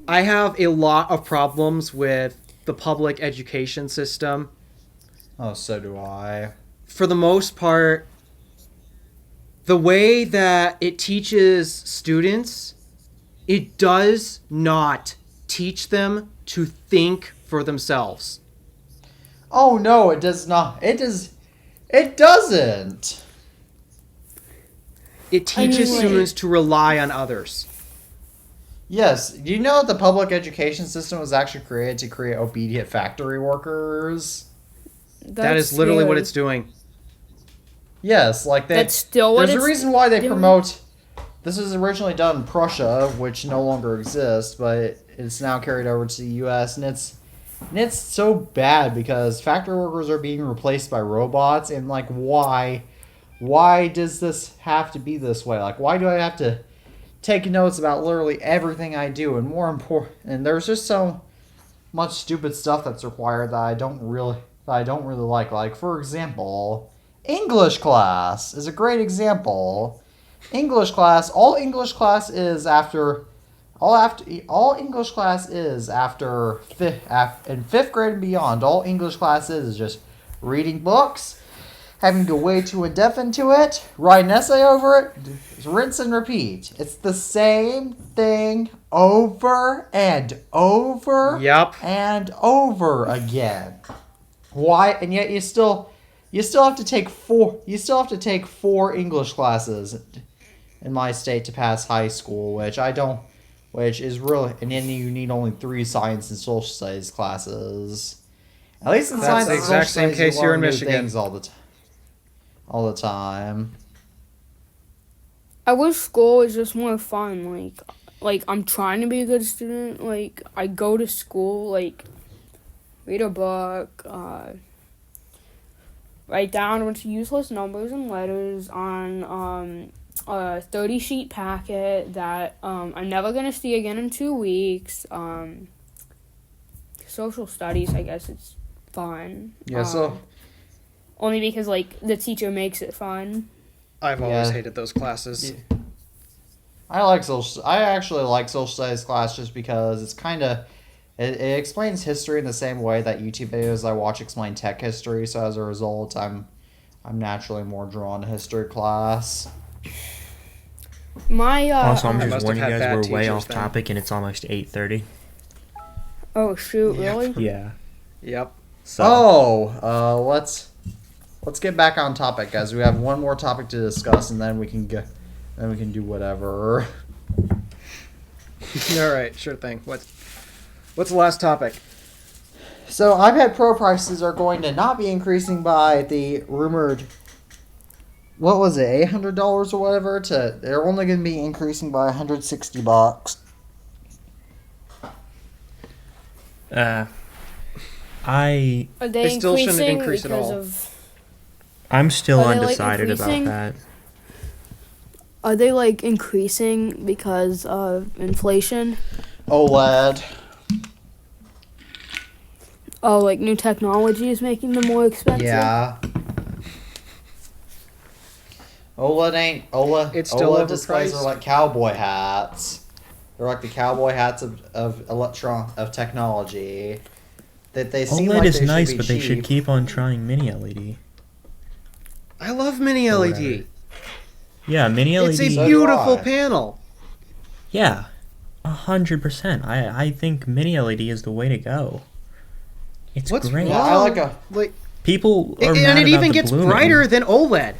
I have a lot of problems with the public education system. Oh, so do I. For the most part, the way that it teaches students, it does not teach them to think for themselves. Oh no, it does not. It does. It doesn't. It teaches students to rely on others. Yes, do you know that the public education system was actually created to create obedient factory workers? That is literally what it's doing. Yes, like they. That's still what There's it's a reason why they doing? promote. This was originally done in Prussia, which no longer exists, but it's now carried over to the U.S. and it's so bad because factory workers are being replaced by robots, and like why does this have to be this way? Like why do I have to take notes about literally everything I do? And more important, and there's just so much stupid stuff that's required that I don't really like. Like for example, English class is a great example. English class, all English class is after in fifth grade and beyond. All English class is just reading books, having to way too in depth into it, write an essay over it, rinse and repeat. It's the same thing over and over and over again. Why? And yet you still have to take four English classes in my state to pass high school, which is really, and then you need only 3 science and social studies classes. At least in That's science the and social exact same studies, you case here learn in new Michigan. things all the time. I wish school was just more fun. Like I'm trying to be a good student. Like I go to school, read a book, write down a bunch of useless numbers and letters on a 30-sheet packet that I'm never gonna see again in 2 weeks. Social studies, I guess it's fun. Yeah, so Only because the teacher makes it fun. I've always Yeah. hated those classes. I actually like social studies class just because it's kind of it explains history in the same way that YouTube videos I watch explain tech history. So as a result, I'm naturally more drawn to history class. My Also, I'm I just must warning have you had guys, bad we're way teachers off then. topic and it's almost 8:30. oh shoot, Yep. really? Yeah. Yep. Let's get back on topic, guys. We have one more topic to discuss, and then we can Then we can do whatever. All right, sure thing. What's the last topic? So iPad Pro prices are going to not be increasing by the rumored, what was it, $800 or whatever? They're only going to be increasing by $160. I Are They still shouldn't increasing increase at because all. of? I'm still Are they, like, undecided about increasing? that. Are they like increasing because of inflation? OLED. Oh, like new technology is making them more expensive. Yeah. OLED. It's still OLED displays overpriced. are like cowboy hats. They're like the cowboy hats of technology. That they seem OLED like is they nice, should be but they should cheap. keep on trying mini LED. I love mini Or LED. whatever. Yeah, mini LED. It's a So do beautiful I. panel. Yeah, 100%. I think mini LED is the way to go. It's What's great. Yeah, I like a Like, People are and mad it about even the gets blooming. brighter than OLED.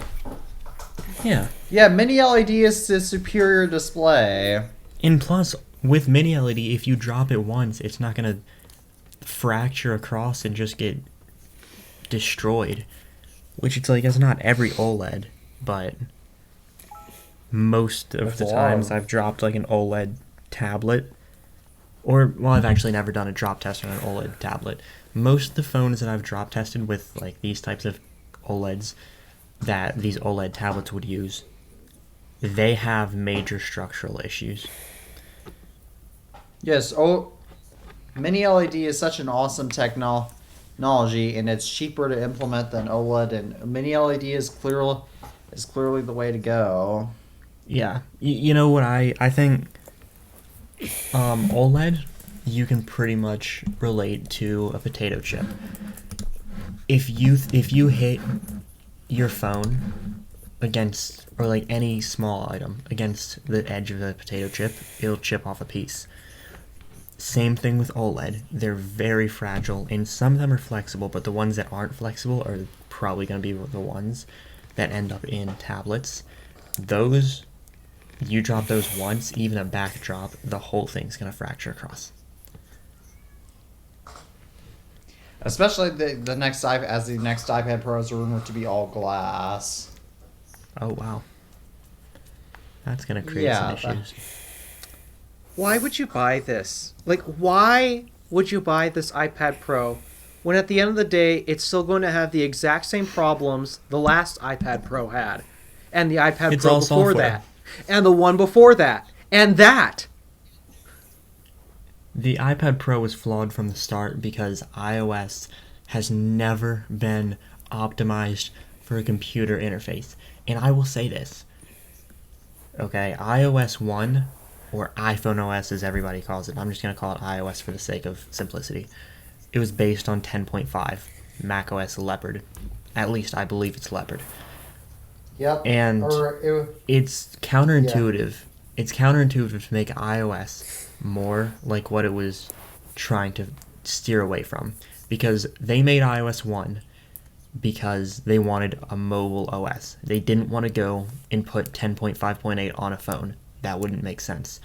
Yeah, yeah. Mini LED is the superior display. and plus with mini LED, if you drop it once, it's not gonna fracture across and just get destroyed. Which it's like it's not every OLED, but most of the That's a times lot. I've dropped like an OLED tablet, or well, I've actually never done a drop test on an OLED tablet. Most of the phones that I've drop tested with like these types of OLEDs that these OLED tablets would use, they have major structural issues. Yes. Mini LED is such an awesome technology, and it's cheaper to implement than OLED. And Mini LED is clearly the way to go. Yeah, you know what I think OLED you can pretty much relate to a potato chip. If you hit your phone against, or like any small item against the edge of the potato chip, it'll chip off a piece. Same thing with OLED. They're very fragile, and some of them are flexible, but the ones that aren't flexible are probably going to be the ones that end up in tablets. Those, you drop those once, even a backdrop, the whole thing's going to fracture across. Especially the next iPad Pro is rumored to be all glass. Oh, wow. That's going to create Yeah, some issues. Why would you buy this? Like, why would you buy this iPad Pro when at the end of the day, it's still going to have the exact same problems the last iPad Pro had, and the iPad It's Pro all before software. that, and the one before that, and that? The iPad Pro was flawed from the start because iOS has never been optimized for a computer interface. And I will say this. Okay, iOS 1, or iPhone OS as everybody calls it, I'm just going to call it iOS for the sake of simplicity. It was based on 10.5, macOS Leopard. At least I believe it's Leopard. Yep. And Or it's counterintuitive. It's counterintuitive to make iOS more like what it was trying to steer away from. Because they made iOS 1 because they wanted a mobile OS. They didn't want to go and put 10.5.8 on a phone. That wouldn't make sense.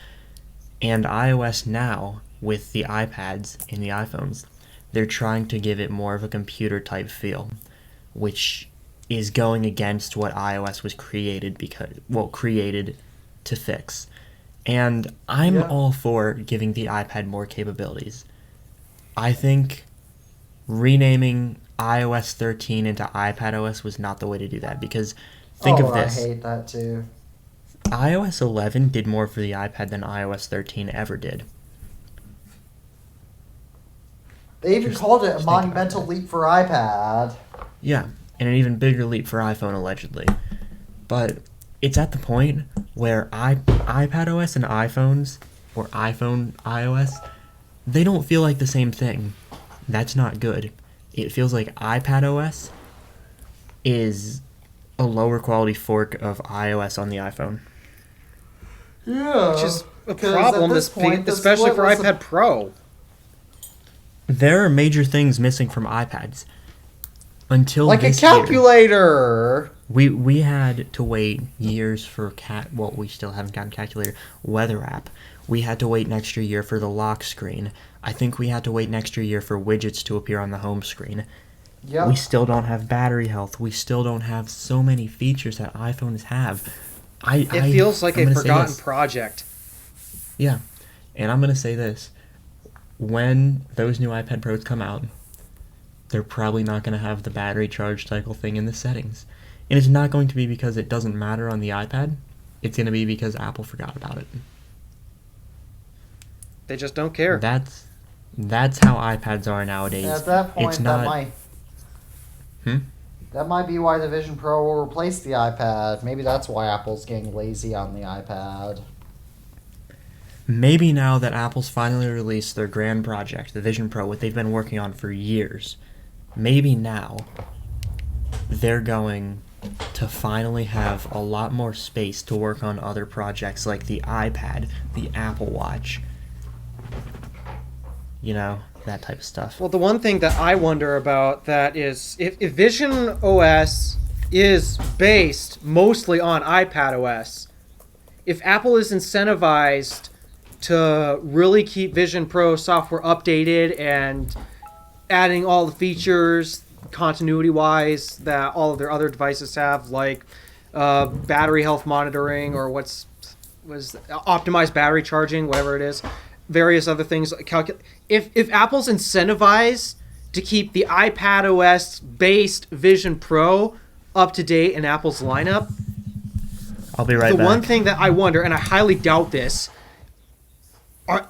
And iOS now, with the iPads and the iPhones, they're trying to give it more of a computer type feel, which is going against what iOS was created to fix. And I'm all for giving the iPad more capabilities. I think renaming iOS 13 into iPadOS was not the way to do that, because think of this. I hate that too. iOS 11 did more for the iPad than iOS 13 ever did. They even called it a monumental leap for iPad. Yeah, and an even bigger leap for iPhone, allegedly. But it's at the point where iPadOS and iPhones, or iPhone iOS, they don't feel like the same thing. That's not good. It feels like iPadOS is a lower quality fork of iOS on the iPhone. Yeah. Which is a 'cause problem, at this point, the especially split for was iPad Pro. There are major things missing from iPads. until like a this year, calculator. we had to wait years for well, we still haven't gotten calculator weather app. We had to wait an extra year for the lock screen. I think we had to wait an extra year for widgets to appear on the home screen. Yep. We still don't have battery health. We still don't have so many features that iPhones have. It feels like I'm a gonna say forgotten this. project. Yeah, and I'm going to say this. When those new iPad Pros come out, they're probably not going to have the battery charge cycle thing in the settings. And it's not going to be because it doesn't matter on the iPad. It's going to be because Apple forgot about it. They just don't care. That's how iPads are nowadays. At that point, it's not, that might be why the Vision Pro will replace the iPad. Maybe that's why Apple's getting lazy on the iPad. Maybe now that Apple's finally released their grand project, the Vision Pro, what they've been working on for years, maybe now they're going to finally have a lot more space to work on other projects like the iPad, the Apple Watch, you know, that type of stuff. Well, the one thing that I wonder about that is if Vision OS is based mostly on iPad OS, if Apple is incentivized to really keep Vision Pro software updated and adding all the features continuity-wise that all of their other devices have, like battery health monitoring or was optimized battery charging, whatever it is, various other things. If Apple's incentivized to keep the iPad OS based Vision Pro up to date in Apple's lineup, I'll be right back. The one thing that I wonder, and I highly doubt this,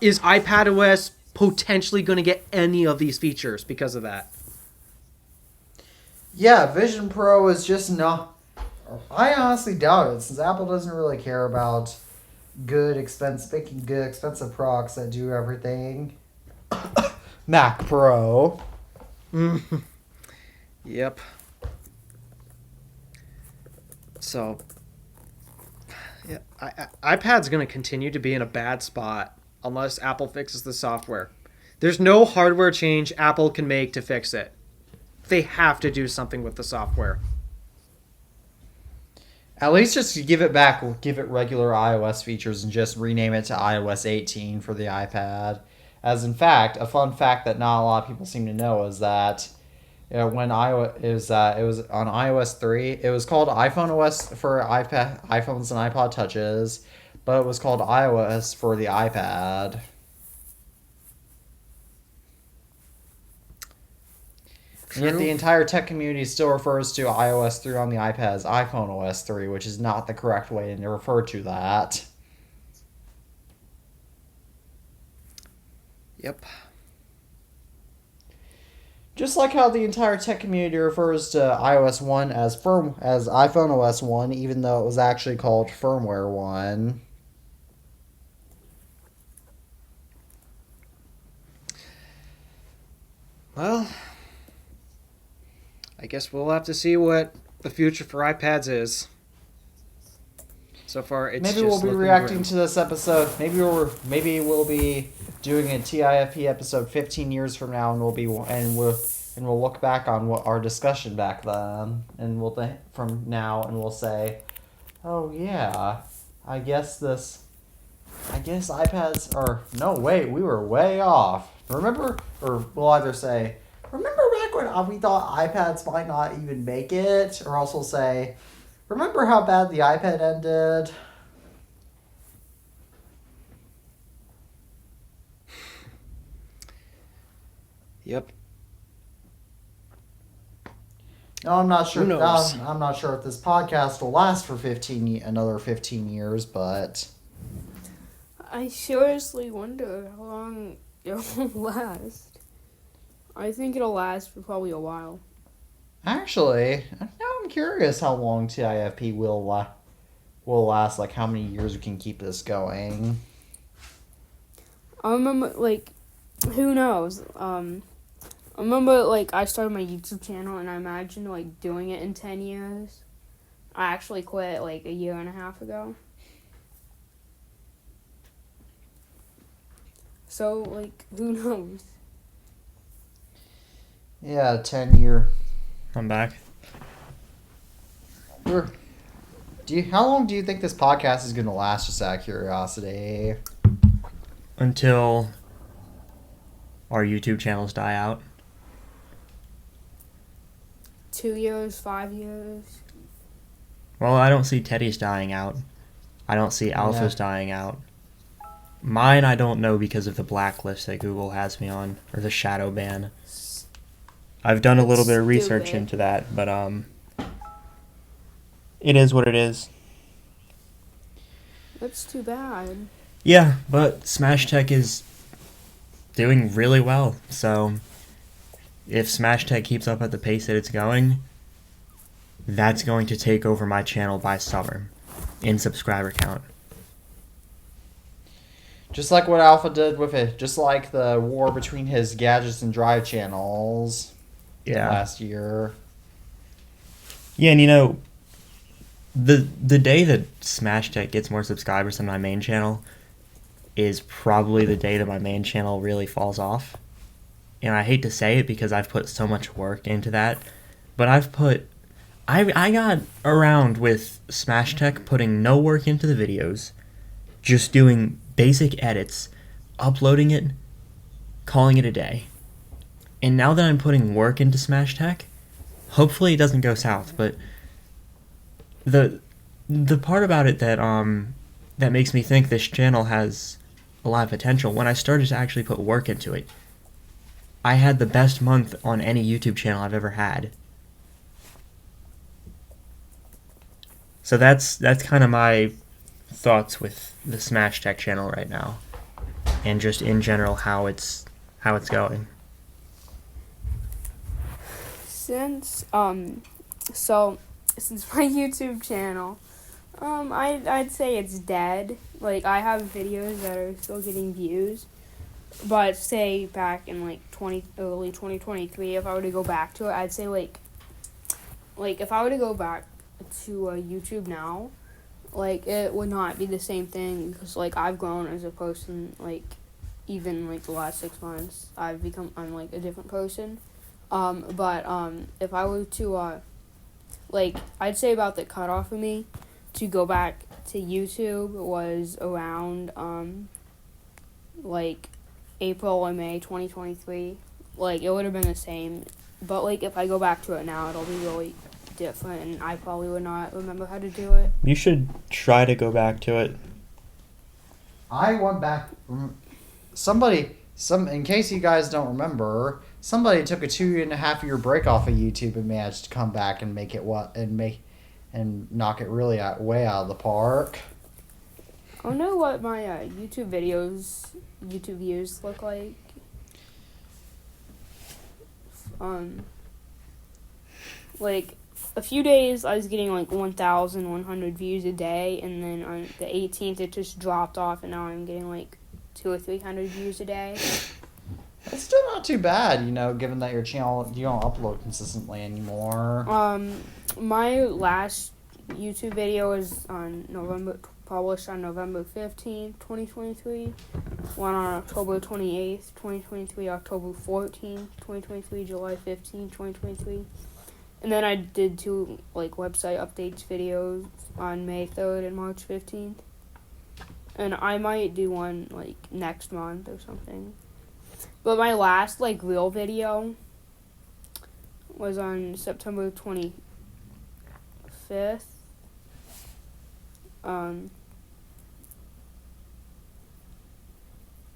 is iPad OS potentially going to get any of these features because of that? Yeah, Vision Pro is just not... I honestly doubt it, since Apple doesn't really care about making good, expensive products that do everything. Mac Pro. Yep. So, yeah, iPad's going to continue to be in a bad spot unless Apple fixes the software. There's no hardware change Apple can make to fix it. They have to do something with the software. At least just give it back, give it regular iOS features and just rename it to iOS 18 for the iPad. As in fact, a fun fact that not a lot of people seem to know is that when iOS it was on iOS 3, it was called iPhone OS for iPhones and iPod Touches, but it was called iOS for the iPad. And yet the entire tech community still refers to iOS 3 on the iPad as iPhone OS 3, which is not the correct way to refer to that. Yep. Just like how the entire tech community refers to iOS 1 as iPhone OS 1, even though it was actually called Firmware 1. Well, I guess we'll have to see what the future for iPads is. So far, it's maybe just we'll be looking reacting grim. to this episode. Maybe we'll be doing a TIFP episode 15 years from now, and we'll look back on what our discussion back then, and we'll from now, and we'll say, oh yeah, I guess iPads are we were way off. Remember, or we'll either say, remember back when we thought iPads might not even make it, or also say, remember how bad the iPad ended? Yep. No, I'm not sure. Who knows? I'm not sure if this podcast will last for another 15 years, but I seriously wonder how long it'll last. I think it'll last for probably a while. actually, now I'm curious how long TIFP will last. Like how many years we can keep this going. I remember, who knows? I remember, I started my YouTube channel, and I imagined, doing it in 10 years. I actually quit, a year and a half ago. So, who knows? Yeah, 10 year I'm back. How long do you think this podcast is going to last, just out of curiosity? Until our YouTube channels die out. 2 years, 5 years. Well, I don't see Teddy's dying out. I don't see Alpha's dying out. Mine, I don't know because of the blacklist that Google has me on, or the shadow ban. I've done a little bit of research Stupid. into that, but it is what it is. That's too bad. Yeah, but Smash Tech is doing really well. So if Smash Tech keeps up at the pace that it's going, that's going to take over my channel by summer in subscriber count. Just like what Alpha did with it. Just like the war between his Gadgets and Drive channels last year. Yeah, and you know, the day that Smash Tech gets more subscribers than my main channel is probably the day that my main channel really falls off. And I hate to say it because I've put so much work into that, but I got around with Smash Tech putting no work into the videos, just doing basic edits, uploading it, calling it a day. And now that I'm putting work into Smash Tech, hopefully it doesn't go south, but the part about it that that makes me think this channel has a lot of potential, when I started to actually put work into it, I had the best month on any YouTube channel I've ever had. So that's kind of my thoughts with the Smash Tech channel right now, and just in general how it's going. Since since my YouTube channel, I'd say it's dead. Like, I have videos that are still getting views, but say back in like early 2023, if I were to go back to it, I'd say like if I were to go back to YouTube now, like, it would not be the same thing, because like I've grown as a person. Like, even like the last 6 months, I'm like a different person. But if I were to like, I'd say about the cutoff for me to go back to YouTube was around like April or May 2023. Like, it would have been the same, but like if I go back to it now, it'll be really different, and I probably would not remember how to do it. You should try to go back to it. I went back. In case you guys don't remember, somebody took a 2.5 year break off of YouTube and managed to come back and and knock it really way out of the park. I don't know what my YouTube views look like. Like, a few days I was getting like 1,100 views a day, and then on the 18th it just dropped off, and now I'm getting like 200 or 300 views a day. It's still not too bad, given that your channel, you don't upload consistently anymore. My last YouTube video was published on November 15th, 2023. One on October 28th, 2023, October 14th, 2023, July 15th, 2023. And then I did 2 like website updates videos on May 3rd and March 15th. And I might do one like next month or something. But my last like real video was on September 25th.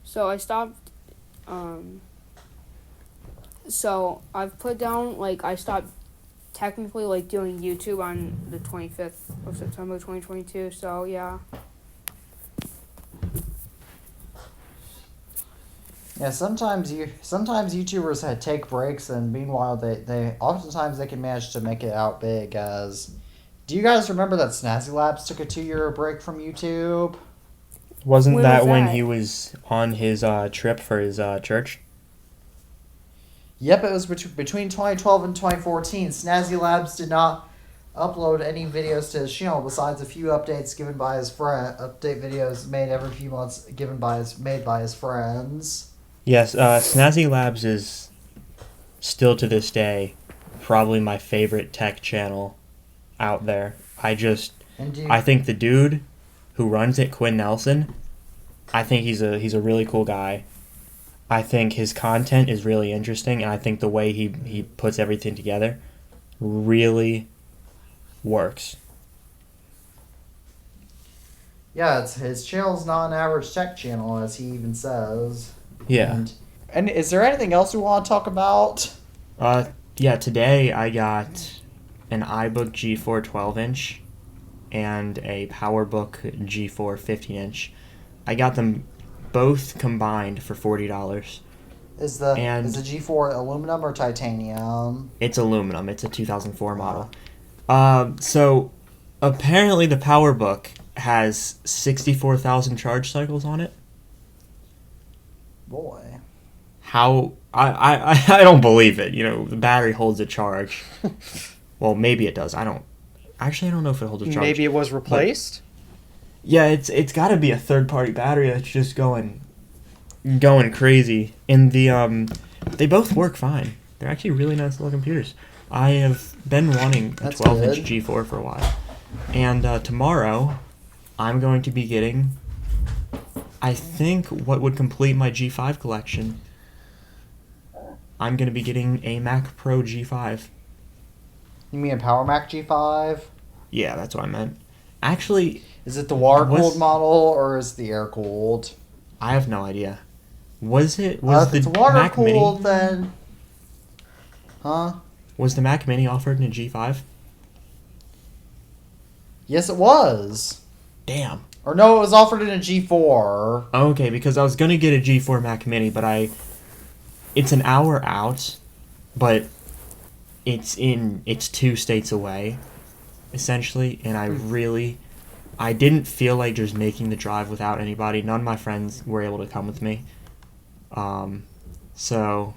So I stopped. So I've put down, like, I stopped technically like doing YouTube on the 25th of September 2022. So yeah. Yeah, sometimes YouTubers take breaks, and meanwhile they oftentimes they can manage to make it out big. Do you guys remember that Snazzy Labs took a 2-year break from YouTube? Wasn't When that was when that? he was on his trip for his church? Yep, it was between 2012 and 2014. Snazzy Labs did not upload any videos to his channel besides a few updates given by his friend. Update videos made every few months made by his friends. Yes, Snazzy Labs is still to this day probably my favorite tech channel out there. I And think the dude who runs it, Quinn Nelson, I think he's a really cool guy. I think his content is really interesting, and I think the way he puts everything together really works. yeah, his channel's not an average tech channel, as he even says. Yeah. And is there anything else we want to talk about? Yeah, today I got an iBook G4 12-inch and a PowerBook G4 15-inch. I got them both combined for $40. Is the G4 aluminum or titanium? It's aluminum. It's a 2004 model. So apparently the PowerBook has 64,000 charge cycles on it. Boy. How I don't believe it. The battery holds a charge. Well, maybe it does. I don't know if it holds a charge. Maybe it was replaced. Yeah, it's got to be a third-party battery that's just going crazy. And they both work fine. They're actually really nice little computers. I have been wanting a 12-inch G4 for a while. And tomorrow, I'm going to be getting, I think, what would complete my G5 collection. I'm going to be getting a Mac Pro G5. You mean a Power Mac G5? Yeah, that's what I meant. Actually... Is it the water-cooled model, or is it the air-cooled? I have no idea. Was the if it's Mac Mini... water-cooled, then... Huh? Was the Mac Mini offered in a G5? Yes, it was. Damn. Or no, it was offered in a G4. Okay, because I was going to get a G4 Mac Mini, but it's an hour out, but it's 2 states away, essentially, and I didn't feel like just making the drive without anybody. None of my friends were able to come with me. So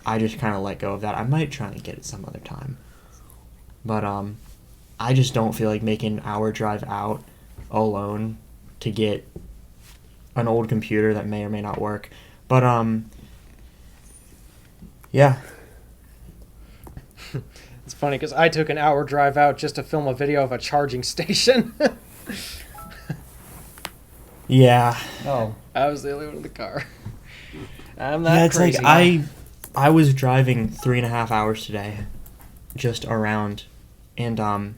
I just kind of let go of that. I might try and get it some other time. But I just don't feel like making an hour drive out alone to get an old computer that may or may not work. But yeah. It's funny because I took an hour drive out just to film a video of a charging station. Yeah. Oh. I was the only one in the car. I'm not crazy. It's like I was driving 3.5 hours today, just around, and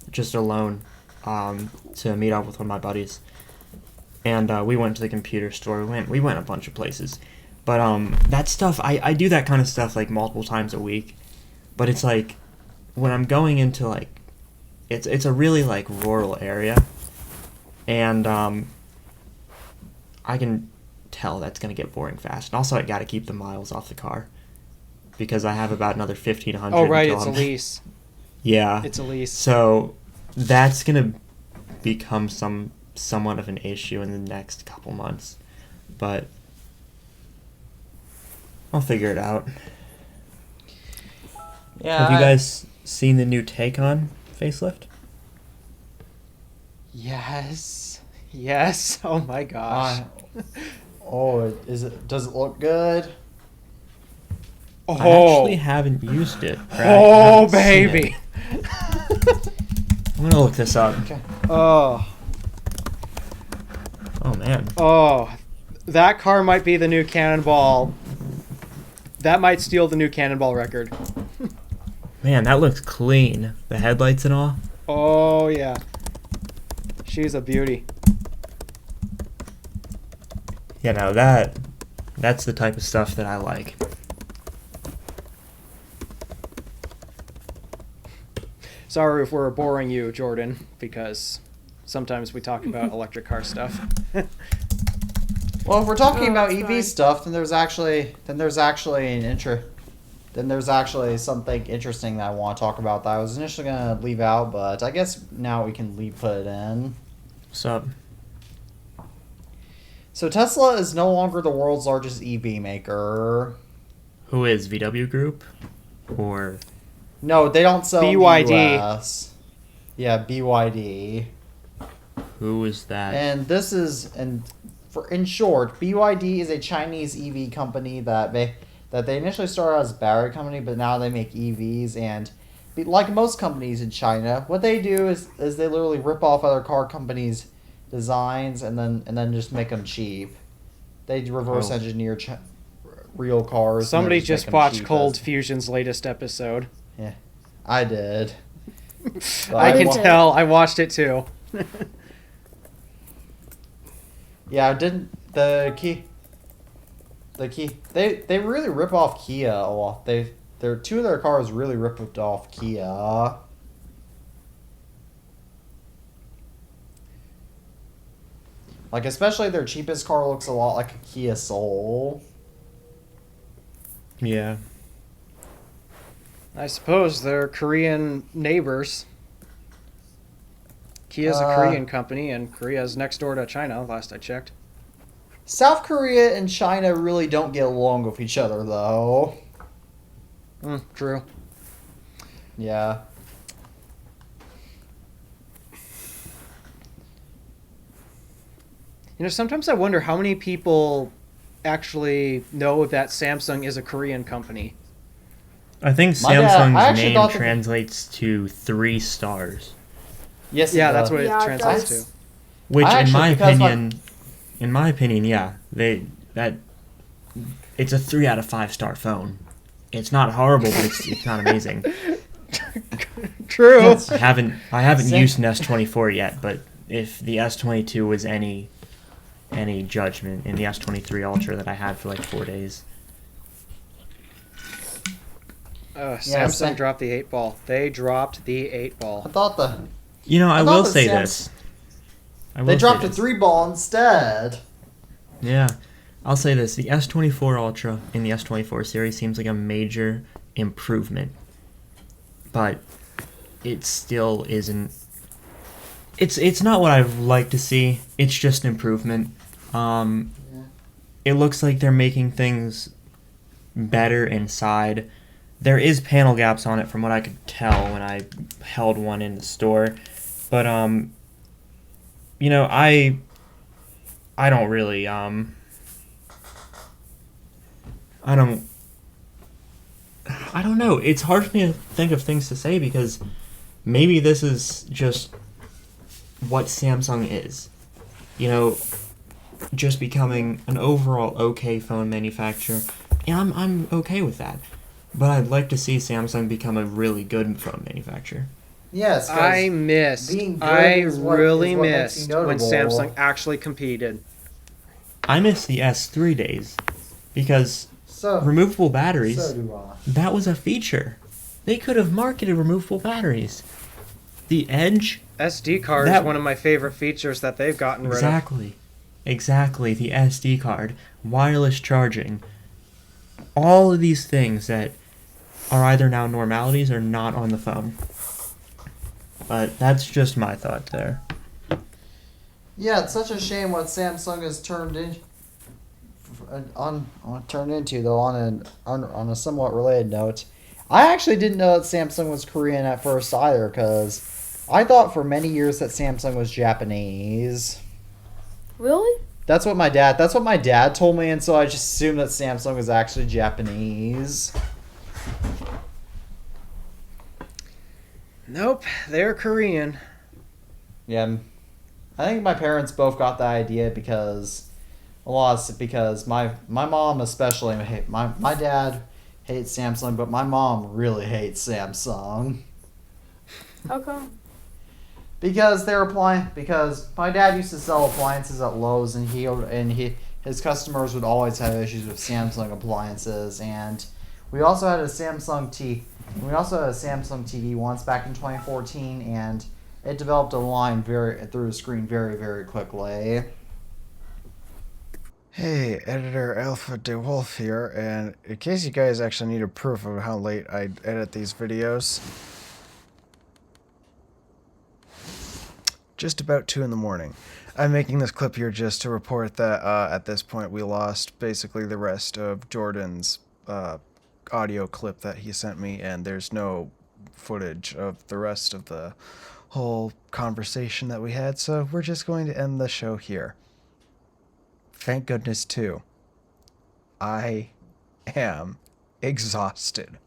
just alone, to meet up with one of my buddies, and we went to the computer store. We went a bunch of places, but that stuff I do that kind of stuff like multiple times a week, but it's like when I'm going into like it's a really like rural area, and I can tell that's going to get boring fast. And also, I got to keep the miles off the car because I have about another 1,500. Oh, right, it's a lease. Yeah. It's a lease. So that's going to become somewhat of an issue in the next couple months. But I'll figure it out. Yeah. Have you guys seen the new Taycan facelift? Yes. Oh my gosh. Does it look good? Oh. I actually haven't used it. Oh, baby. I'm gonna look this up. Okay. Oh, man. Oh, that car might be the new Cannonball. That might steal the new Cannonball record. Man, that looks clean. The headlights and all. Oh yeah. She's a beauty. Yeah, no, that's the type of stuff that I like. Sorry if we're boring you, Jordan, because sometimes we talk about electric car stuff. Well, if we're talking about it's EV fine. stuff, then there's actually something interesting that I want to talk about that I was initially gonna leave out, but I guess now we can put it in. What's up? So Tesla is no longer the world's largest EV maker. Who is VW Group? Or No, they don't sell BYD. in the US. Yeah, BYD. who is that? And in short, BYD is a Chinese EV company that that they initially started as a battery company, but now they make EVs. And like most companies in China, what they do is they literally rip off other car companies' designs and then just make them cheap. They reverse engineer real cars. Somebody and just make them watched cheap Cold as- Fusion's latest episode. Yeah, I did. But I can wa- tell. I watched it too. Yeah, I didn't the key. They really rip off Kia a lot. Their two of their cars really ripped off Kia. Like especially their cheapest car looks a lot like a Kia Soul. Yeah. I suppose they're Korean neighbors. Kia's a Uh, Korean company, and Korea's next door to China, last I checked. South Korea and China really don't get along with each other though. True. Yeah. You know, sometimes I wonder how many people actually know that Samsung is a Korean company. I think My dad- I Samsung's actually name thought that- translates to 3 stars. Yes. Yeah, it that's does. what Yeah, it it translates does. to. Which, I in my actually- because opinion, yeah, it's a 3 out of 5 star phone. It's not horrible, but it's not amazing. True. I haven't Sam- used an S24 yet, but if the S22 was any judgment in the S23 Ultra that I had for like 4 days. Samsung dropped the 8 ball. They dropped the 8 I ball. thought You know, I thought will that say Samsung- this. they dropped a 3-ball instead. Yeah, I'll say this. The S24 Ultra in the S24 series seems like a major improvement. But it still isn't... It's not what I'd like to see. It's just an improvement. It looks like they're making things better inside. There is panel gaps on it from what I could tell when I held one in the store. But, you know, I don't really, I don't know. It's hard for me to think of things to say because maybe this is just what Samsung is. You know, just becoming an overall okay phone manufacturer. And I'm okay with that. But I'd like to see Samsung become a really good phone manufacturer. Yes, 'cause I missed. being good I is what- really is what makes missed you when notable. Samsung actually competed. I miss the S3 days because so removable batteries, so do I. that was a feature. They could have marketed removable batteries. The Edge, SD card That- is one of my favorite features that they've gotten rid of. Exactly, the SD card, wireless charging, all of these things that are either now normalities or not on the phone. But that's just my thought there. Yeah, it's such a shame what Samsung has turned turned into though. On a somewhat related note, I actually didn't know that Samsung was Korean at first either, because I thought for many years that Samsung was Japanese. Really? That's what my dad told me, and so I just assumed that Samsung was actually Japanese. Nope, they're Korean. Yeah, I think my parents both got the idea because my mom especially my dad hates Samsung, but my mom really hates Samsung How come? because because my dad used to sell appliances at Lowe's, and his customers would always have issues with Samsung appliances. And we also had a Samsung TV once back in 2014, and it developed a line through the screen very, very quickly. Hey, editor Alpha DeWolf here, and in case you guys actually need a proof of how late I edit these videos, just about 2 in the morning. I'm making this clip here just to report that at this point we lost basically the rest of Jordan's audio clip that he sent me, and there's no footage of the rest of the whole conversation that we had, so we're just going to end the show here. Thank goodness, too. I am exhausted.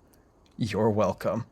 You're welcome.